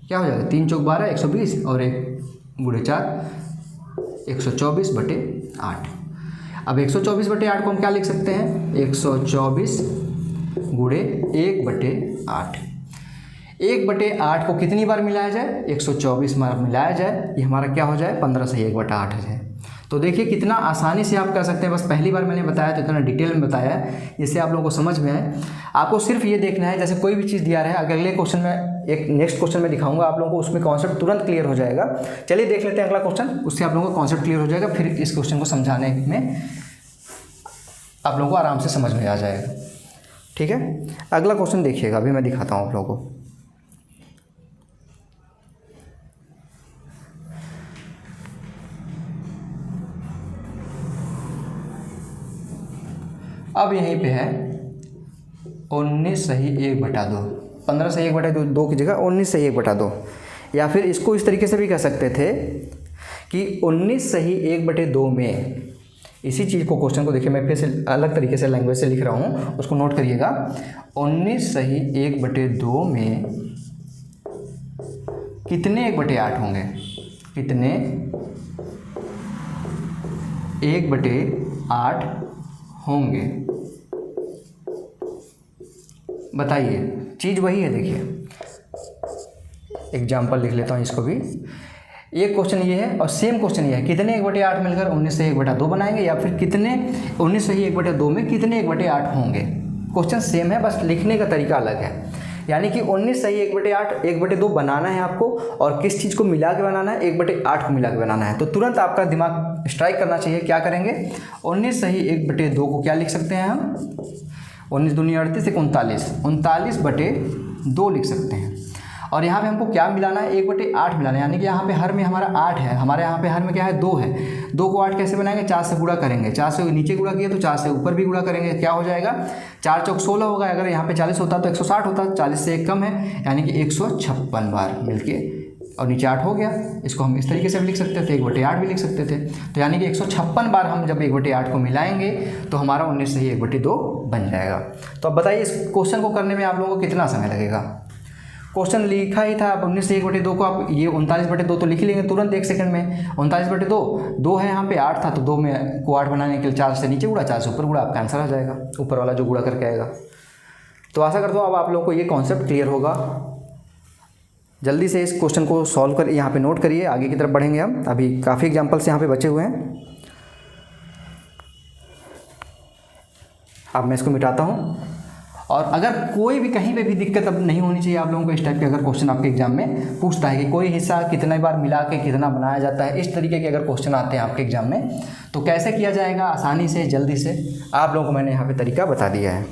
क्या हो जाएगा, 3 चौक 12, 120 और 1 गुणे 4, 124/8। अब 124/8 को हम क्या लिख सकते हैं, 124 गुणे 1/8। 1/8 को कितनी बार मिलाया जाए, 124 बार मिलाया जाए, ये हमारा क्या हो जाए 15 से 1/8 हो जाए। तो देखिए कितना आसानी से आप कर सकते हैं। बस पहली बार मैंने बताया तो इतना डिटेल में बताया है जिससे आप लोगों को समझ में आए। आपको सिर्फ ये देखना है, जैसे कोई भी चीज़ दिया रहा है, अगले क्वेश्चन में एक नेक्स्ट क्वेश्चन में दिखाऊंगा आप लोगों को, उसमें कॉन्सेप्ट तुरंत क्लियर हो जाएगा। चलिए देख लेते हैं अगला क्वेश्चन, उससे आप लोगों को कॉन्सेप्ट क्लियर हो जाएगा, फिर इस क्वेश्चन को समझाने में आप लोगों को आराम से समझ में आ जाएगा। ठीक है, अगला क्वेश्चन देखिएगा, अभी मैं दिखाता हूँ आप लोगों को। अब यहीं पे है 19 सही 1/2, 15 सही 1/2 की जगह 19 सही 1/2, या फिर इसको इस तरीके से भी कह सकते थे कि 19 सही 1/2 में, इसी चीज़ को क्वेश्चन को देखिए मैं फिर से अलग तरीके से लैंग्वेज से लिख रहा हूँ, उसको नोट करिएगा। 19 सही 1/2 में कितने 1/8 होंगे, कितने 1/8 होंगे, बताइए। चीज़ वही है, देखिए एग्जाम्पल लिख लेता हूँ इसको भी। एक क्वेश्चन ये है और सेम क्वेश्चन ये है, कितने 1/8 मिलकर 19 से 1/2 बनाएंगे, या फिर कितने 19 से 1/2 में कितने 1/8 होंगे। क्वेश्चन सेम है, बस लिखने का तरीका अलग है। यानी कि 19 सही 1/8 1/2 बनाना है आपको, और किस चीज़ को मिला के बनाना है, 1/8 को मिला के बनाना है। तो तुरंत आपका दिमाग स्ट्राइक करना चाहिए, क्या करेंगे, 19 सही 1/2 को क्या लिख सकते हैं हम, 19 दूनी 38, 39, 39/2 लिख सकते हैं। और यहाँ पे हमको क्या मिलाना है, 1/8 मिलाना है। यानी कि यहाँ पे हर में हमारा 8 है, हमारे यहाँ पे हर में क्या है, 2 है। 2 को 8 कैसे बनाएंगे, 4 से गुणा करेंगे, 4 से नीचे गुणा किया तो 4 से ऊपर भी गुणा करेंगे, क्या हो जाएगा, 4 चौक 16 होगा। अगर यहाँ पे 40 होता तो 160 होता, 40 से 1 कम है, यानी कि 156 बार मिलके, और नीचे 8 हो गया। इसको हम इस तरीके से भी लिख सकते थे, 1/8 भी लिख सकते थे। तो यानी कि 156 बार हम जब 1/8 को मिलाएंगे तो हमारा 19 सही 1/2 बन जाएगा। तो अब बताइए इस क्वेश्चन को करने में आप लोगों को कितना समय लगेगा। क्वेश्चन लिखा ही था, अब 19 से 1/2 को आप ये 39/2 तो लिख लेंगे तुरंत 1 सेकंड में। 39/2 2 है, यहाँ पे 8 था तो 2 में को 8 बनाने के लिए 4 से नीचे गुणा, 4 से ऊपर गुणा, आपका आंसर आ जाएगा, ऊपर वाला जो गुणा करके आएगा। तो आशा करता हूँ अब आप लोगों को ये कॉन्सेप्ट क्लियर होगा। जल्दी से इस क्वेश्चन को सॉल्व कर यहाँ पे नोट करिए, आगे की तरफ बढ़ेंगे हम। अभी काफ़ी एग्जाम्पल्स यहाँ पे बचे हुए हैं। अब मैं इसको मिटाता हूँ। और अगर कोई भी कहीं पे भी दिक्कत अब नहीं होनी चाहिए आप लोगों को, इस टाइप के अगर क्वेश्चन आपके एग्जाम में पूछता है कि कोई हिस्सा कितने बार मिला के कितना बनाया जाता है, इस तरीके के अगर क्वेश्चन आते हैं आपके एग्जाम में, तो कैसे किया जाएगा आसानी से जल्दी से, आप लोगों को मैंने यहाँ पे तरीका बता दिया है।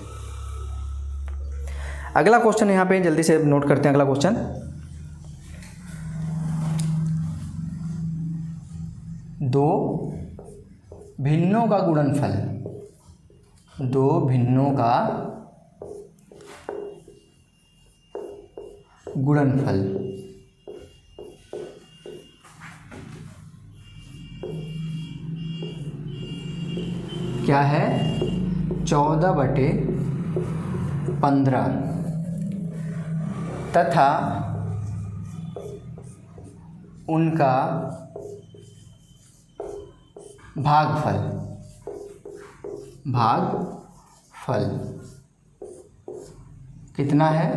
अगला क्वेश्चन यहाँ पे जल्दी से नोट करते हैं। अगला क्वेश्चन, 2 भिन्नों का गुणनफल, 2 भिन्नों का गुणनफल क्या है, 14/15 तथा उनका भागफल कितना है।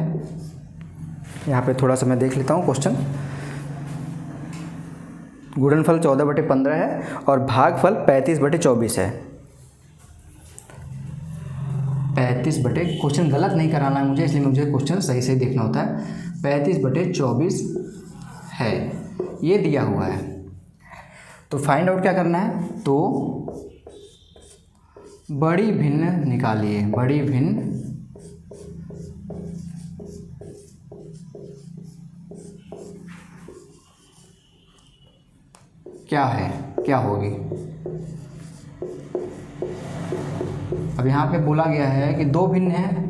यहाँ पे थोड़ा सा मैं देख लेता हूँ क्वेश्चन। गुणनफल 14/15 है और भागफल 35/24 है। 35 क्वेश्चन गलत नहीं कराना है मुझे, इसलिए मुझे क्वेश्चन सही से देखना होता है। 35/24 है, ये दिया हुआ है। तो फाइंड आउट क्या करना है, तो बड़ी भिन्न निकालिए, बड़ी भिन्न क्या है, क्या होगी। अब यहाँ पे बोला गया है कि 2 भिन्न है,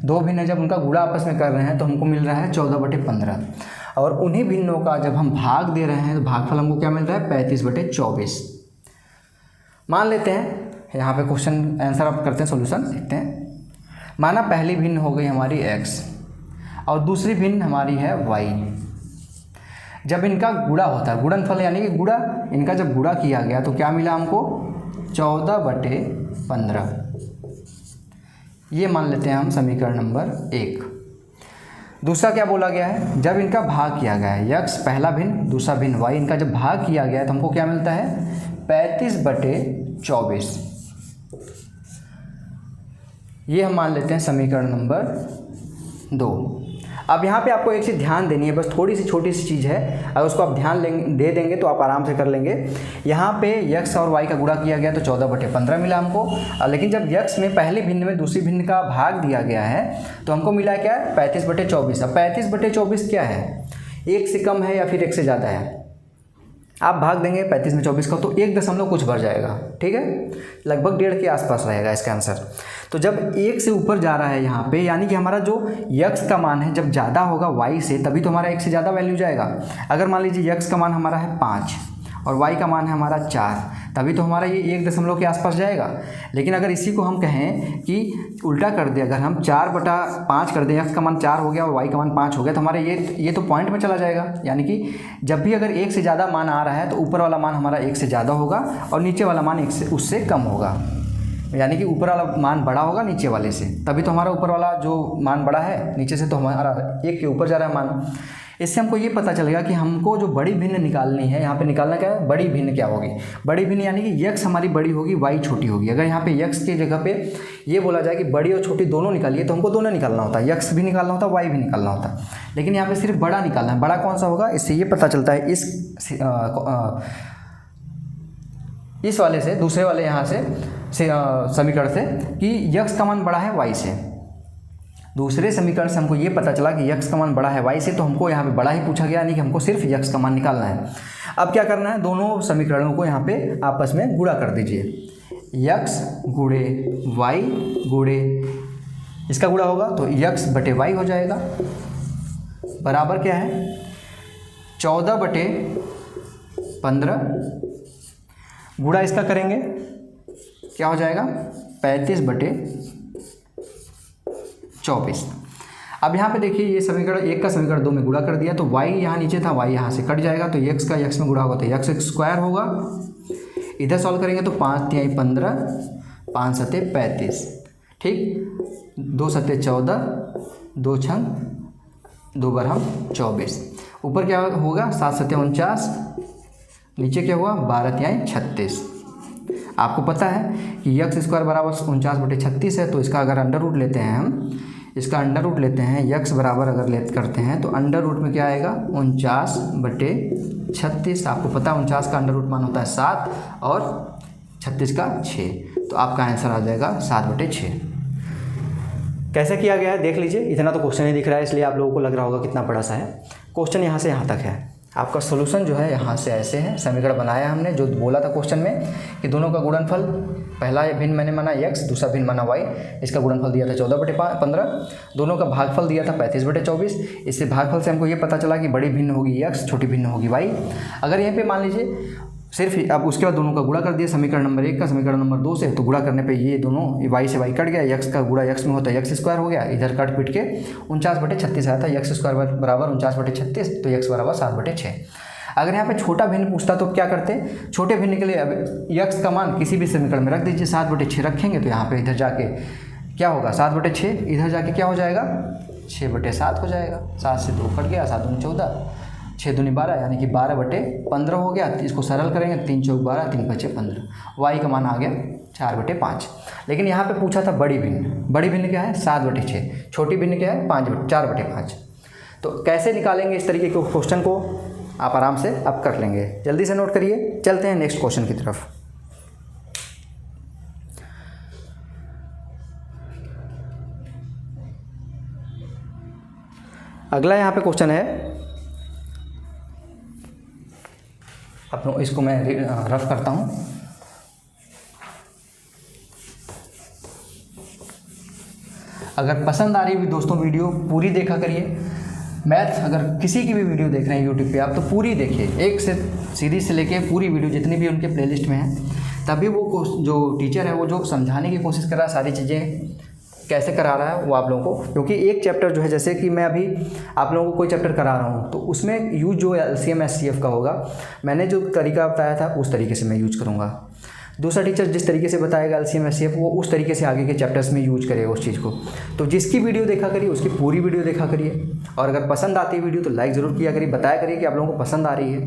2 भिन्न जब उनका गुणा आपस में कर रहे हैं तो हमको मिल रहा है 14/15, और उन्हीं भिन्नों का जब हम भाग दे रहे हैं तो भागफल हमको क्या मिल रहा है, 35/24। मान लेते हैं यहाँ पे क्वेश्चन आंसर आप करते हैं, सॉल्यूशन देखते हैं। माना पहली भिन्न हो गई हमारी x और दूसरी भिन्न हमारी है y। जब इनका गुणा होता है, गुणनफल यानी कि गुणा, इनका जब गुणा किया गया तो क्या मिला हमको, 14/15। ये मान लेते हैं हम समीकरण नंबर 1। दूसरा क्या बोला गया है, जब इनका भाग किया गया है, x पहला भिन्न दूसरा भिन्न y, इनका जब भाग किया गया है तो हमको क्या मिलता है, 35/24। ये हम मान लेते हैं समीकरण नंबर 2। अब यहाँ पे आपको एक चीज़ ध्यान देनी है, बस थोड़ी सी छोटी सी चीज़ है, अगर उसको आप ध्यान दे देंगे तो आप आराम से कर लेंगे। यहाँ पे x और y का गुणा किया गया तो 14/15 मिला हमको, लेकिन जब x में पहली भिन्न में दूसरी भिन्न का भाग दिया गया है तो हमको मिला क्या है, 35/24। अब 35/24 क्या है, 1 से कम है या फिर 1 से ज़्यादा है। आप भाग देंगे 35 में 24 का तो 1 दशमलव कुछ बढ़ जाएगा, ठीक है, लगभग 1.5 के आसपास रहेगा इसका आंसर। तो जब 1 से ऊपर जा रहा है यहाँ पे, यानी कि हमारा जो x का मान है जब ज़्यादा होगा y से, तभी तो हमारा 1 से ज़्यादा वैल्यू जाएगा। अगर मान लीजिए x का मान हमारा है 5 और y का मान है हमारा 4, तभी तो हमारा ये 1 दशमलव के आसपास जाएगा। लेकिन अगर इसी को हम कहें कि उल्टा कर दे, अगर हम 4/5 कर दें, x का मान 4 हो गया और y का मान 5 हो गया, तो हमारे ये तो पॉइंट में चला जाएगा। यानी कि जब भी अगर 1 से ज़्यादा मान आ रहा है तो ऊपर वाला मान हमारा 1 से ज़्यादा होगा और नीचे वाला मान 1 से उससे कम होगा। यानी कि ऊपर वाला मान बड़ा होगा नीचे वाले से, तभी तो हमारा ऊपर वाला जो मान बड़ा है नीचे से तो हमारा 1 के ऊपर जा रहा है मान। इससे हमको ये पता चलेगा कि हमको जो बड़ी भिन्न निकालनी है, यहाँ पे निकालना क्या है, बड़ी भिन्न क्या होगी। बड़ी भिन्न यानी कि x हमारी बड़ी होगी, y छोटी होगी। अगर यहाँ पे x की जगह पे ये बोला जाए कि बड़ी और छोटी दोनों निकालिए, तो हमको दोनों निकालना होता है, x भी निकालना होता है, y भी निकालना होता है। लेकिन यहाँ पे सिर्फ बड़ा निकालना है। बड़ा कौन सा होगा, इससे ये पता चलता है इस वाले से, दूसरे वाले यहाँ से समीकरण से कि x का मान बड़ा है y से। दूसरे समीकरण से हमको ये पता चला कि x का मान बड़ा है y से, तो हमको यहाँ पे बड़ा ही पूछा गया, यानी कि हमको सिर्फ x का मान निकालना है। अब क्या करना है, दोनों समीकरणों को यहाँ पे आपस में गुणा कर दीजिए। x गुणे y गुणे इसका गुणा होगा तो x बटे y हो जाएगा, बराबर क्या है 14/15 गुणा इसका करेंगे क्या हो जाएगा 35/24। अब यहाँ पे देखिए ये समीकरण 1 का समीकरण 2 में गुणा कर दिया, तो y यहाँ नीचे था, y यहाँ से कट जाएगा, तो x का x में गुणा होगा तो x स्क्वायर होगा। इधर सॉल्व करेंगे तो 5 × 3 = 15, 5 × 7 = 35, ठीक, 2 × 7 = 14, 2 × 2 = 24। ऊपर क्या होगा 7 × 7 = 49, नीचे क्या हुआ 12 × 36। आपको पता है कि x स्क्वायर बराबर 49/36 है, तो इसका अगर अंडर रूट लेते हैं हम, इसका अंडर रूट लेते हैं, x बराबर अगर करते हैं तो अंडर रूट में क्या आएगा 49/36। आपको पता है 49 का अंडर रूट मान होता है 7 और 36 का 6, तो आपका आंसर आ जाएगा 7/6। कैसे किया गया है देख लीजिए। इतना तो क्वेश्चन ही दिख रहा है, इसलिए आप लोगों को लग रहा होगा कितना बड़ा सा है। क्वेश्चन यहाँ से यहाँ तक है, आपका सोल्यूशन जो है यहाँ से ऐसे है। समीकरण बनाया हमने, जो बोला था क्वेश्चन में कि दोनों का गुणनफल, पहला भिन्न मैंने माना x, दूसरा भिन्न माना y। इसका गुणनफल दिया था 14/15, दोनों का भागफल दिया था 35/24। इससे भागफल से हमको ये पता चला कि बड़ी भिन्न होगी x, छोटी भिन्न होगी y। अगर यहीं पे मान लीजिए सिर्फ अब उसके बाद दोनों का गुणा कर दिया, समीकरण नंबर 1 का समीकरण नंबर 2 से, तो गुणा करने पे ये दोनों y से y कट गया, x का गुणा x में होता है x स्क्वायर हो गया, इधर कट पिट के 49/36 आया था। x स्क्वायर बराबर 49/36, तो x बराबर 7/6। अगर यहाँ पे छोटा भिन्न पूछता तो क्या करते, छोटे भिन्न के लिए अब x का मान किसी भी समीकरण में रख दीजिए, 7/6 रखेंगे तो यहाँ पे इधर जाके क्या होगा 7/6, इधर जाके क्या हो जाएगा 6/7 हो जाएगा। 7 से 2 कट गया, 7 दूनी 14, 6 दूनी 12, यानी कि 12/15 हो गया। इसको सरल करेंगे 3 चौक 12, 3 5 15, y का मान आ गया 4/5। लेकिन यहाँ पे पूछा था बड़ी भिन्न, बड़ी भिन्न क्या है 7/6, छोटी भिन्न क्या है 4/5। तो कैसे निकालेंगे इस तरीके के क्वेश्चन को, आप आराम से अब कर लेंगे, जल्दी से नोट करिए। चलते हैं नेक्स्ट क्वेश्चन की तरफ। अगला यहाँ पे क्वेश्चन है, अब इसको मैं रफ करता हूँ। अगर पसंद आ रही है दोस्तों वीडियो पूरी देखा करिए। मैथ अगर किसी की भी वीडियो देख रहे हैं यूट्यूब पे आप, तो पूरी देखिए, एक से सीरीज से लेके पूरी वीडियो जितनी भी उनके प्लेलिस्ट में है। तभी वो जो टीचर है वो जो समझाने की कोशिश कर रहा है, सारी चीज़ें कैसे करा रहा है वो आप लोगों को, क्योंकि एक चैप्टर जो है, जैसे कि मैं अभी आप लोगों को कोई चैप्टर करा रहा हूँ तो उसमें यूज जो LCM SCF का होगा, मैंने जो तरीका बताया था उस तरीके से मैं यूज करूँगा। दूसरा टीचर जिस तरीके से बताएगा LCM SCF, वो उस तरीके से आगे के चैप्टर्स में यूज करेगा उस चीज़ को। तो जिसकी वीडियो देखा करिए उसकी पूरी वीडियो देखा करिए, और अगर पसंद आती है वीडियो तो लाइक ज़रूर किया करिए, बताया करिए कि आप लोगों को पसंद आ रही है,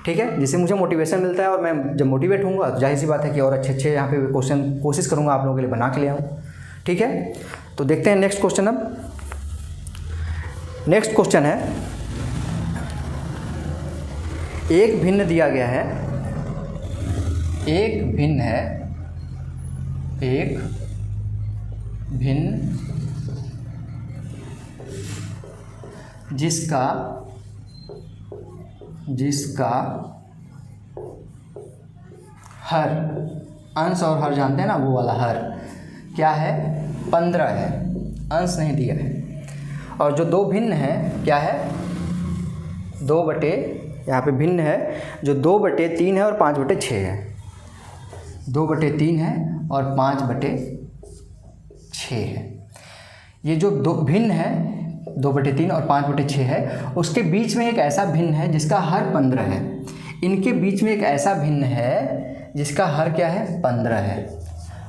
ठीक है, जिससे मुझे मोटिवेशन मिलता है। और मैं जब मोटिवेट होऊंगा तो जाहिर सी बात है कि और अच्छे यहाँ पे क्वेश्चन कोशिश करूँगा आप लोगों के लिए बना के ले आऊँ, ठीक है। तो देखते हैं नेक्स्ट क्वेश्चन। अब नेक्स्ट क्वेश्चन है, एक भिन्न दिया गया है, एक भिन्न है, एक भिन्न जिसका हर, अंश और हर जानते हैं ना, वो वाला हर क्या है 15 है, अंश नहीं दिया है। और जो दो भिन्न है क्या है 2 बटे, यहाँ पे भिन्न है जो 2/3 है और 5/6 है, 2/3 है और 5/6 है। ये जो दो भिन्न है 2/3 और 5/6 है, उसके बीच में एक ऐसा भिन्न है जिसका हर 15 है। इनके बीच में एक ऐसा भिन्न है जिसका हर क्या है 15 है।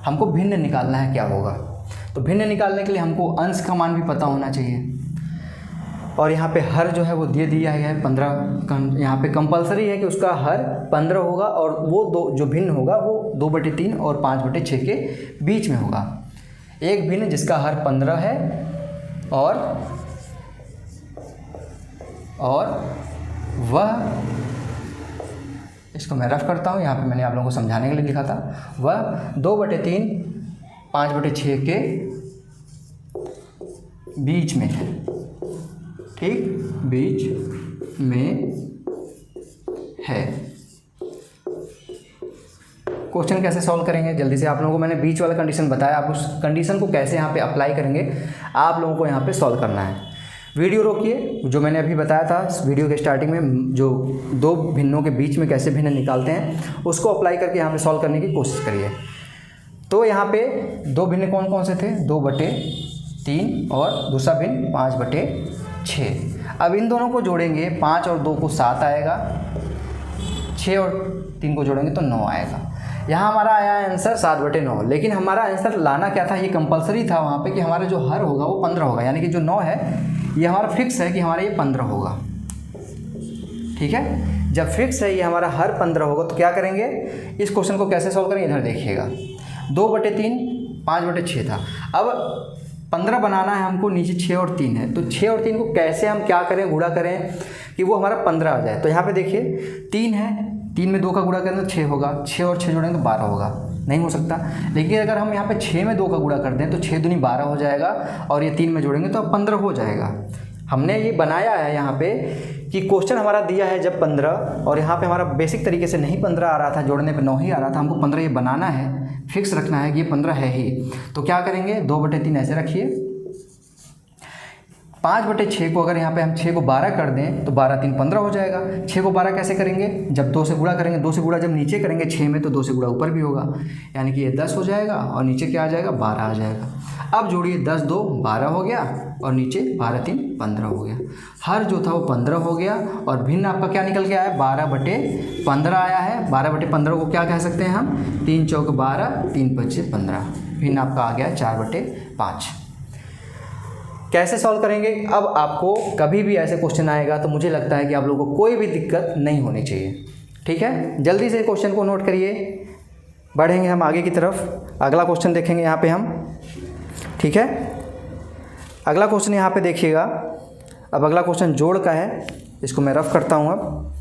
हमको भिन्न निकालना है, क्या होगा? तो भिन्न निकालने के लिए हमको अंश का मान भी पता होना चाहिए, और यहाँ पे हर जो है वो दे दिया है 15। यहाँ पे कंपलसरी है कि उसका हर 15 होगा, और वो दो जो भिन्न होगा वो 2/3 और 5/6 के बीच में होगा। एक भिन्न जिसका हर 15 है और वह, इसको मैं रफ करता हूँ, यहाँ पे मैंने आप लोगों को समझाने के लिए लिखा था, वह 2/3 5/6 के बीच में है। ठीक, बीच में है। क्वेश्चन कैसे सॉल्व करेंगे जल्दी से? आप लोगों को मैंने बीच वाला कंडीशन बताया, आप उस कंडीशन को कैसे यहाँ पे अप्लाई करेंगे आप लोगों को यहाँ पे सॉल्व करना है। वीडियो रोकिए, जो मैंने अभी बताया था वीडियो के स्टार्टिंग में, जो दो भिन्नों के बीच में कैसे भिन्न निकालते हैं उसको अप्लाई करके यहाँ पे सॉल्व करने की कोशिश करिए। तो यहाँ पे दो भिन्न कौन कौन से थे? 2/3 और दूसरा भिन्न 5/6। अब इन दोनों को जोड़ेंगे, 5 और 2 को 7 आएगा, 6 और 3 को जोड़ेंगे तो 9 आएगा। यहाँ हमारा आया आंसर 7/9, लेकिन हमारा आंसर लाना क्या था? ये कंपलसरी था वहाँ पे कि हमारा जो हर होगा वो 15 होगा, यानी कि जो 9 है ये हमारा फिक्स है कि हमारा ये 15 होगा। ठीक है, जब फिक्स है ये हमारा हर 15 होगा तो क्या करेंगे? इस क्वेश्चन को कैसे सॉल्व करेंगे इधर देखिएगा। 2/3 5/6 था, अब 15 बनाना है हमको, नीचे 6 और 3 है, तो 6 और 3 को कैसे हम क्या करें, गुणा करें कि वो हमारा 15 आ जाए। तो यहाँ पे देखिए 3 है, 3 में 2 का गुणा करें तो 6 होगा, 6 और 6 जोड़ेंगे तो 12 होगा, नहीं हो सकता। लेकिन अगर हम यहाँ पे 6 में 2 का गुणा कर दें तो 6 दूनी 12 हो जाएगा, और ये 3 में जोड़ेंगे तो अब 15 हो जाएगा। हमने ये बनाया है यहाँ पे कि क्वेश्चन हमारा दिया है जब 15, और यहाँ पे हमारा बेसिक तरीके से नहीं 15 आ रहा था, जोड़ने पे 9 ही आ रहा था, हमको 15 ये बनाना है, फिक्स रखना है कि ये 15 है ही। तो क्या करेंगे? 2/3 ऐसे रखिए, 5/6 को अगर यहाँ पे हम 6 को 12 कर दें तो 12 3 15 हो जाएगा। 6 को 12 कैसे करेंगे? जब 2 से गुणा करेंगे, 2 से गुणा जब नीचे करेंगे 6 में तो 2 से गुणा ऊपर भी होगा, यानी कि ये 10 हो जाएगा, और नीचे क्या आ जाएगा? 12 आ जाएगा। अब जोड़िए, 10 2 12 हो गया, और नीचे 12 3 15 हो गया। हर जो था वो 15 हो गया, और भिन्न आपका क्या निकल के आया? 12/15 आया है। 12/15 को क्या कह सकते हैं हम? 3 चौक 12, 3 5 15। भिन्न आपका आ गया 4/5। कैसे सॉल्व करेंगे? अब आपको कभी भी ऐसे क्वेश्चन आएगा तो मुझे लगता है कि आप लोगों को कोई भी दिक्कत नहीं होनी चाहिए। ठीक है, जल्दी से क्वेश्चन को नोट करिए, बढ़ेंगे हम आगे की तरफ। अगला क्वेश्चन देखेंगे यहाँ पे हम। ठीक है, अगला क्वेश्चन यहाँ पे देखिएगा। अब अगला क्वेश्चन जोड़ का है, इसको मैं रफ करता हूँ। अब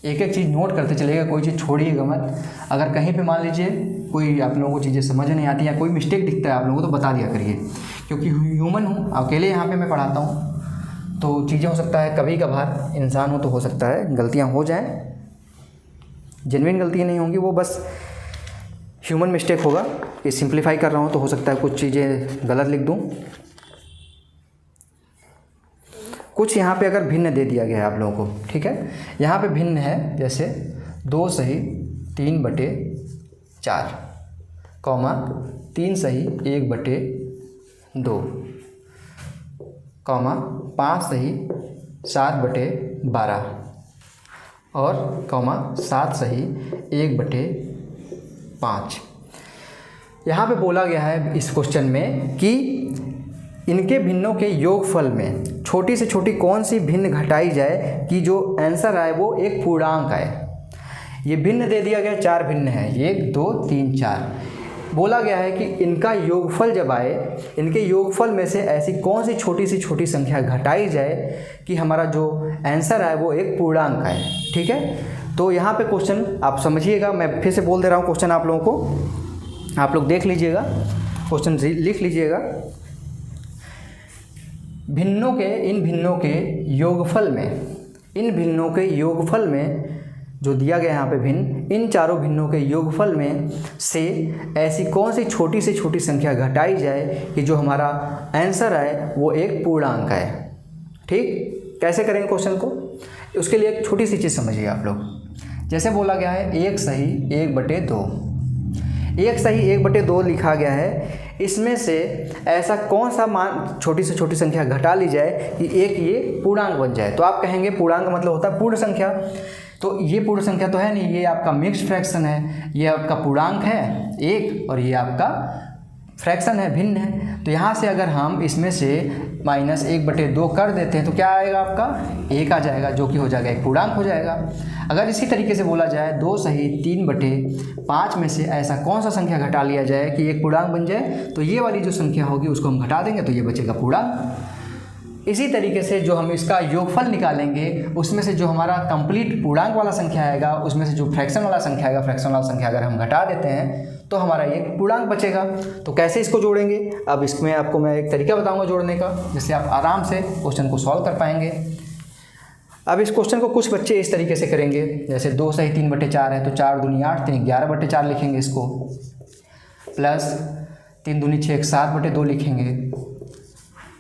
एक एक चीज़ नोट करते चलिएगा, कोई चीज़ छोड़िएगा मत। अगर कहीं पे मान लीजिए कोई आप लोगों को चीज़ें समझ नहीं आती या कोई मिस्टेक दिखता है आप लोगों को तो बता दिया करिए, क्योंकि ह्यूमन हूँ, अकेले यहाँ पे मैं पढ़ाता हूँ, तो चीज़ें हो सकता है कभी कभार, इंसान हो तो हो सकता है गलतियाँ हो जाएँ। जेन्युइन गलतियाँ नहीं होंगी, वो बस ह्यूमन मिस्टेक होगा। ये सिंप्लीफाई कर रहा हूँ तो हो सकता है कुछ चीज़ें गलत लिख दूँ। कुछ यहाँ पे अगर भिन्न दे दिया गया है आप लोगों को, ठीक है, यहाँ पे भिन्न है, जैसे 2 सही 3/4, कॉमा 3 सही 1/2, कॉमा 5 सही 7/12, और कॉमा 7 सही 1/5। यहाँ पे बोला गया है इस क्वेश्चन में कि इनके भिन्नों के योगफल में छोटी से छोटी कौन सी भिन्न घटाई जाए कि जो आंसर आए वो एक पूर्णांक आए। ये भिन्न दे दिया गया, 4 भिन्न है, 1 2 3 4। बोला गया है कि इनका योगफल जब आए, इनके योगफल में से ऐसी कौन सी छोटी संख्या घटाई जाए कि हमारा जो आंसर आए वो एक पूर्णांक आए। ठीक है, तो यहाँ पे क्वेश्चन आप समझिएगा, मैं फिर से बोल दे रहा हूँ क्वेश्चन आप लोगों को, आप लोग देख लीजिएगा, क्वेश्चन लिख लीजिएगा। इन भिन्नों के योगफल में जो दिया गया यहाँ पे भिन्न, इन चारों भिन्नों के योगफल में से ऐसी कौन सी छोटी से छोटी संख्या घटाई जाए कि जो हमारा आंसर आए वो एक पूर्णांक आए। ठीक, कैसे करेंगे क्वेश्चन को? उसके लिए एक छोटी सी चीज़ समझिए आप लोग। जैसे बोला गया है 1 सही 1/2, 1 सही 1/2 लिखा गया है, इसमें से ऐसा कौन सा मान छोटी से छोटी संख्या घटा ली जाए कि एक ये पूर्णांक बन जाए। तो आप कहेंगे पूर्णांक मतलब होता है पूर्ण संख्या, तो ये पूर्ण संख्या तो है नहीं, ये आपका मिक्स्ड फ्रैक्शन है, ये आपका पूर्णांक है एक और ये आपका फ्रैक्शन है, भिन्न है। तो यहाँ से अगर हम इसमें से -1/2 कर देते हैं तो क्या आएगा आपका 1 आ जाएगा, जो कि हो जाएगा एक पूर्णांक हो जाएगा। अगर इसी तरीके से बोला जाए 2 सही 3/5 में से ऐसा कौन सा संख्या घटा लिया जाए कि एक पूर्णांक बन जाए, तो ये वाली जो संख्या होगी उसको हम घटा देंगे तो ये बचेगा पूर्णांक। इसी तरीके से जो हम इसका योगफल निकालेंगे उसमें से जो हमारा कंप्लीट पूर्णांक वाला संख्या आएगा उसमें से जो फ्रैक्शन वाला संख्या आएगा, फ्रैक्शन वाला संख्या अगर हम घटा देते हैं तो हमारा ये पूर्णांक बचेगा। तो कैसे इसको जोड़ेंगे, अब इसमें आपको मैं एक तरीका बताऊंगा जोड़ने का, जिससे आप आराम से क्वेश्चन को सॉल्व कर पाएंगे। अब इस क्वेश्चन को कुछ बच्चे इस तरीके से करेंगे, जैसे 2 सही 3/4 है तो 4 दूनी 8 3 11/4 लिखेंगे इसको, प्लस 3 दूनी 6 7/2 लिखेंगे,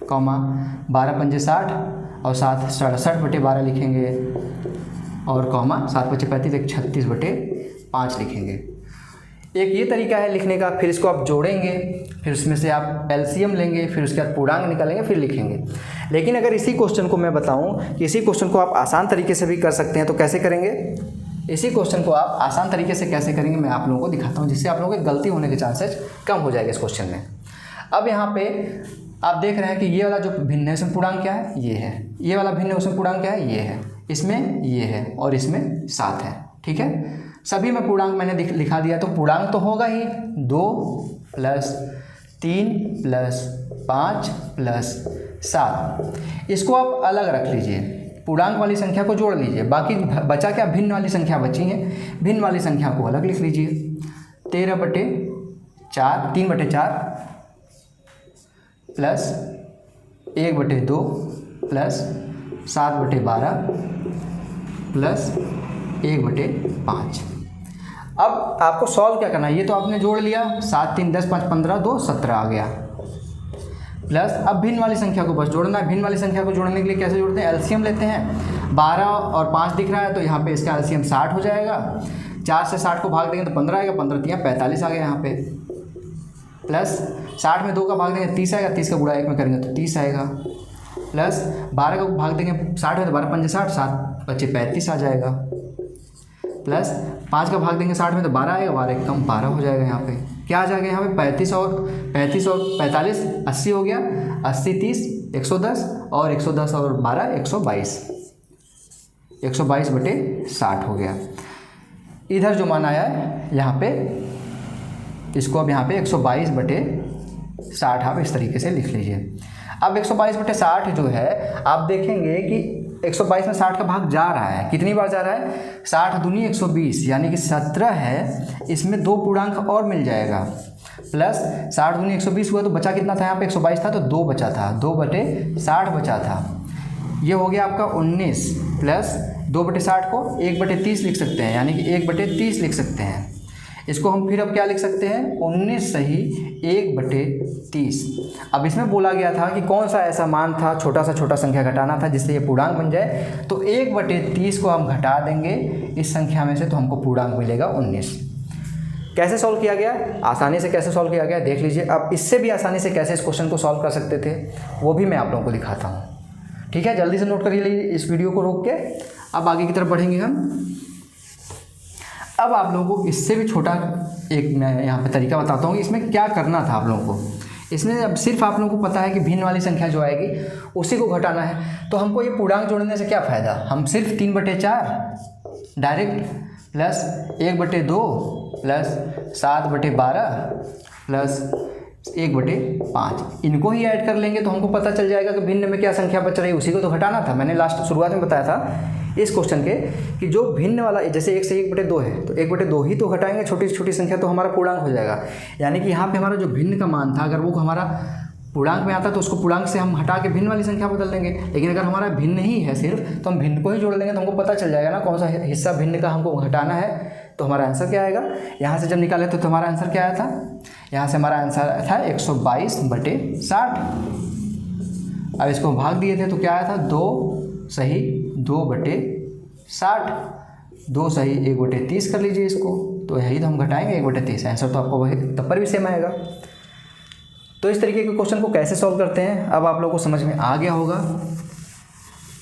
कॉमा 12 पंजे 60 और 7 67/12 लिखेंगे, और कॉमा 7 पच्चे 35 एक 36/5 लिखेंगे। एक ये तरीका है लिखने का। फिर इसको आप जोड़ेंगे, फिर उसमें से आप एलसीएम लेंगे, फिर उसके बाद पूर्णांक निकालेंगे, फिर लिखेंगे। लेकिन अगर इसी क्वेश्चन को मैं बताऊं कि इसी क्वेश्चन को आप आसान तरीके से भी कर सकते हैं तो कैसे करेंगे, इसी क्वेश्चन को आप आसान तरीके से कैसे करेंगे मैं आप लोगों को दिखाता हूं, जिससे आप लोगों के गलती होने के चांसेस कम हो जाएगा इस क्वेश्चन में। अब यहाँ पे आप देख रहे हैं कि ये वाला जो भिन्न है उसमें पूर्णांक क्या है, ये है, ये वाला भिन्न है उसमें पूर्णांक क्या है, ये है, इसमें ये है और इसमें 7 है। ठीक है, सभी में पूर्णांक मैंने लिखा दिया, तो पूर्णांक तो होगा ही 2 + 3 + 5 + 7। इसको आप अलग रख लीजिए, पूर्णांक वाली संख्या को जोड़ लीजिए, बाकी बचा क्या भिन्न वाली संख्या बची है, भिन्न वाली संख्या को अलग लिख लीजिए। 13/4 3/4 प्लस 1/2 प्लस 7/12 प्लस 1/5। अब आपको सॉल्व क्या करना है, ये तो आपने जोड़ लिया, 7 3 10 5 15 2 17 आ गया, प्लस अब भिन्न वाली संख्या को बस जोड़ना है। भिन्न वाली संख्या को जोड़ने के लिए कैसे जोड़ते हैं, एलसीएम लेते हैं। 12 और 5 दिख रहा है तो यहाँ पे इसका एलसीएम 60 हो जाएगा, 4 से 60 को भाग देंगे तो 15 आएगा, 15 3 45 आ गया यहाँ पे, प्लस 60 में 2 का भाग देंगे 30 आएगा, 30 का गुणा 1 में करेंगे तो 30 आएगा, प्लस 12 का भाग देंगे 60 में तो 12 पंजे 60 7 बच्चे 35 आ जाएगा, प्लस 5 का भाग देंगे 60 में तो 12 आएगा, 12 एक कम 12 हो जाएगा। यहाँ पे क्या आ जाएगा, यहाँ पे 35 और 45 80 हो गया, 80 30 110 और 110 और 12 122 122/60 हो गया। इधर जो मान आया है यहाँ पे इसको अब यहाँ पे 122/60 आप इस तरीके से लिख लीजिए। अब 122/60 जो है आप देखेंगे कि 122 में 60 का भाग जा रहा है, कितनी बार जा रहा है, 60 दूनी 120 यानी कि 17 है, इसमें 2 पूर्णांक और मिल जाएगा, प्लस 60 दूनी 120 हुआ तो बचा कितना था, यहाँ पे 122 था तो 2 बचा था, 2/60 बचा था, ये हो गया आपका 19, प्लस 2/60 को 1/30 लिख सकते हैं, यानी कि 1/30 लिख सकते हैं। इसको हम फिर अब क्या लिख सकते हैं, 19 सही 1/30। अब इसमें बोला गया था कि कौन सा ऐसा मान था, छोटा संख्या घटाना था जिससे ये पूर्णांक बन जाए, तो 1/30 को हम घटा देंगे इस संख्या में से तो हमको पूर्णांक मिलेगा 19। कैसे सॉल्व किया गया, आसानी से कैसे सॉल्व किया गया देख लीजिए। अब इससे भी आसानी से कैसे इस क्वेश्चन को सॉल्व कर सकते थे वो भी मैं आप लोगों को दिखाता हूँ। ठीक है, जल्दी से नोट कर लीजिए इस वीडियो को रोक के। अब आगे की तरफ बढ़ेंगे हम। अब आप लोगों को इससे भी छोटा एक मैं यहाँ पे तरीका बताता हूँ कि इसमें क्या करना था आप लोगों को। इसमें अब सिर्फ आप लोगों को पता है कि भिन्न वाली संख्या जो आएगी उसी को घटाना है, तो हमको ये पूर्णांक जोड़ने से क्या फ़ायदा, हम सिर्फ 3/4 डायरेक्ट प्लस 1/2 प्लस 7/12 प्लस 1/5 इनको ही ऐड कर लेंगे तो हमको पता चल जाएगा कि भिन्न में क्या संख्या बच रही है, उसी को तो घटाना था। मैंने शुरुआत में बताया था इस क्वेश्चन के कि जो भिन्न वाला जैसे 1 से 1/2 है तो 1/2 ही तो घटाएंगे, छोटी छोटी संख्या तो हमारा पूर्णांक हो जाएगा। यानी कि यहाँ पे हमारा जो भिन्न का मान था अगर वो हमारा पूर्णांक में आता तो उसको पूर्णांक से हम हटा के भिन्न वाली संख्या बदल देंगे, लेकिन अगर हमारा भिन्न ही है सिर्फ तो हम भिन्न को ही जोड़ देंगे तो हमको पता चल जाएगा ना कौन सा हिस्सा भिन्न का हमको घटाना है। तो हमारा आंसर क्या आएगा, यहाँ से जब निकाले तो हमारा आंसर क्या आया था, यहाँ से हमारा आंसर था 122/60। अब इसको भाग दिए थे तो क्या आया था, 2 सही 2/60। 60, 2 सही 1/30 कर लीजिए इसको, तो यही तो हम घटाएंगे 1/30, आंसर तो आपको वही तब पर भी सेम आएगा। तो इस तरीके के क्वेश्चन को कैसे सॉल्व करते हैं अब आप लोगों को समझ में आ गया होगा।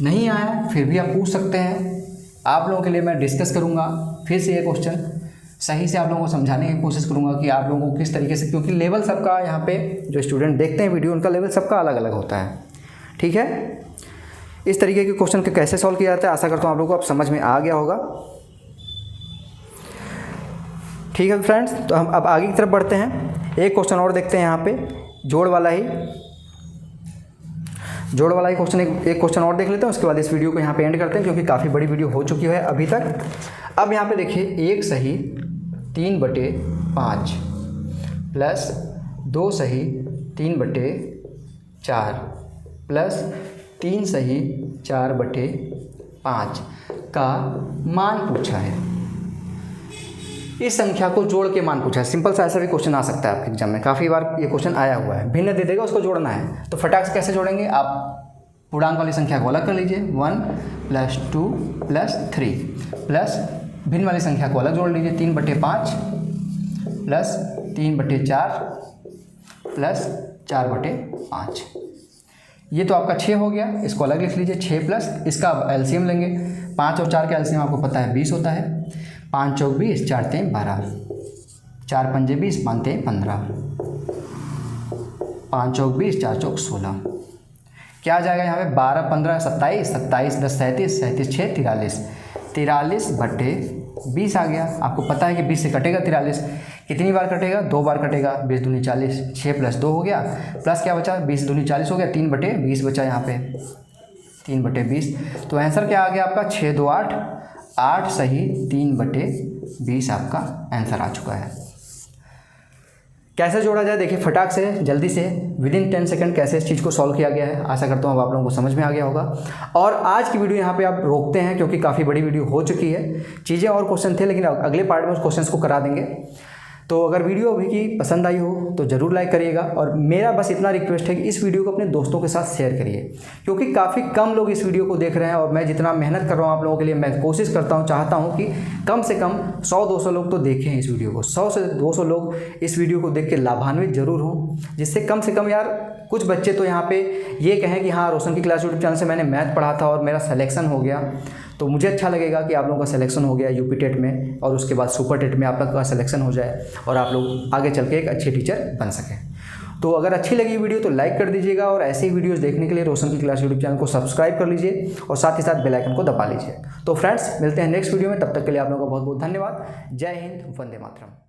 नहीं आया फिर भी आप पूछ सकते हैं, आप लोगों के लिए मैं डिस्कस करूँगा फिर से ये क्वेश्चन, सही से आप लोगों को समझाने की कोशिश करूँगा कि आप लोगों को किस तरीके से, क्योंकि लेवल सबका यहाँ पे जो स्टूडेंट देखते हैं वीडियो उनका लेवल सबका अलग अलग होता है, ठीक है। इस तरीके के क्वेश्चन को कैसे सॉल्व किया जाता है आशा करता हूँ आप लोगों को अब समझ में आ गया होगा। ठीक है फ्रेंड्स, तो हम अब आगे की तरफ बढ़ते हैं। एक क्वेश्चन और देखते हैं यहाँ पे, जोड़ वाला ही क्वेश्चन, एक क्वेश्चन और देख लेते हैं, उसके बाद इस वीडियो को यहाँ पे एंड करते हैं क्योंकि काफ़ी बड़ी वीडियो हो चुकी है अभी तक। अब यहाँ पे देखिए 1 सही 3/5 प्लस 2 सही 3/4 प्लस 3 सही 4/5 का मान पूछा है। इस संख्या को जोड़ के मान पूछा है। सिंपल सा ऐसा भी क्वेश्चन आ सकता है आपके एग्जाम में, काफ़ी बार ये क्वेश्चन आया हुआ है। भिन्न दे देगा, उसको जोड़ना है, तो फटाक से कैसे जोड़ेंगे, आप पूर्णांक वाली संख्या को अलग कर लीजिए, 1 + 2 + 3 प्लस भिन्न वाली संख्या को अलग जोड़ लीजिए, 3/5 प्लस 3/4 प्लस 4/5। ये तो आपका 6 हो गया, इसको अलग लिख लीजिए, 6 प्लस इसका एलसीएम लेंगे, 5 और 4 का एलसीएम आपको पता है 20 होता है, 5 चौक 20, 4 तें 12, 4 पंजे 20, 5 तें 15, 5 चौक 20, 4 चौक 16। क्या आ जाएगा यहाँ पे, 12 15 27, 27 10 37, 37 6 43, 43/20 आ गया। आपको पता है कि 20 से कटेगा 43, कितनी बार कटेगा, 2 बार कटेगा, 20 दूनी 40, 6 + 2 हो गया, प्लस क्या बचा, 20 दूनी 40 हो गया, 3/20 बचा यहाँ पे, 3/20। तो आंसर क्या आ गया आपका, 6 2 8, 8 सही 3/20 आपका आंसर आ चुका है। कैसे जोड़ा जाए देखिए फटाक से जल्दी से विदिन 10 सेकंड कैसे इस चीज़ को सॉल्व किया गया है, आशा करता हूँ अब आप लोगों को समझ में आ गया होगा। और आज की वीडियो यहाँ पे आप रोकते हैं क्योंकि काफ़ी बड़ी वीडियो हो चुकी है, चीज़ें और क्वेश्चन थे लेकिन अगले पार्ट में उस क्वेश्चन को करा देंगे। तो अगर वीडियो अभी की पसंद आई हो तो ज़रूर लाइक करिएगा, और मेरा बस इतना रिक्वेस्ट है कि इस वीडियो को अपने दोस्तों के साथ शेयर करिए, क्योंकि काफ़ी कम लोग इस वीडियो को देख रहे हैं। और मैं जितना मेहनत कर रहा हूँ आप लोगों के लिए, मैं कोशिश करता हूँ, चाहता हूँ कि कम से कम 100-200 लोग तो देखें इस वीडियो को, 100 से 200 लोग इस वीडियो को देख के लाभान्वित जरूर हों, जिससे कम से कम यार कुछ बच्चे तो यहाँ पे ये कहें कि हाँ रोशन की क्लास यूट्यूब चैनल से मैंने मैथ पढ़ा था और मेरा सिलेक्शन हो गया। तो मुझे अच्छा लगेगा कि आप लोगों का सिलेक्शन हो गया यूपी टेट में, और उसके बाद सुपर टेट में आप लोग का सिलेक्शन हो जाए और आप लोग आगे चल के एक अच्छे टीचर बन सकें। तो अगर अच्छी लगी वीडियो तो लाइक कर दीजिएगा, और ऐसे ही वीडियोस देखने के लिए रोशन की क्लास यूट्यूब चैनल को सब्सक्राइब कर लीजिए और साथ ही साथ बेल आइकन को दबा लीजिए। तो फ्रेंड्स मिलते हैं नेक्स्ट वीडियो में, तब तक के लिए आप लोगों का बहुत बहुत धन्यवाद। जय हिंद, वंदे मातरम।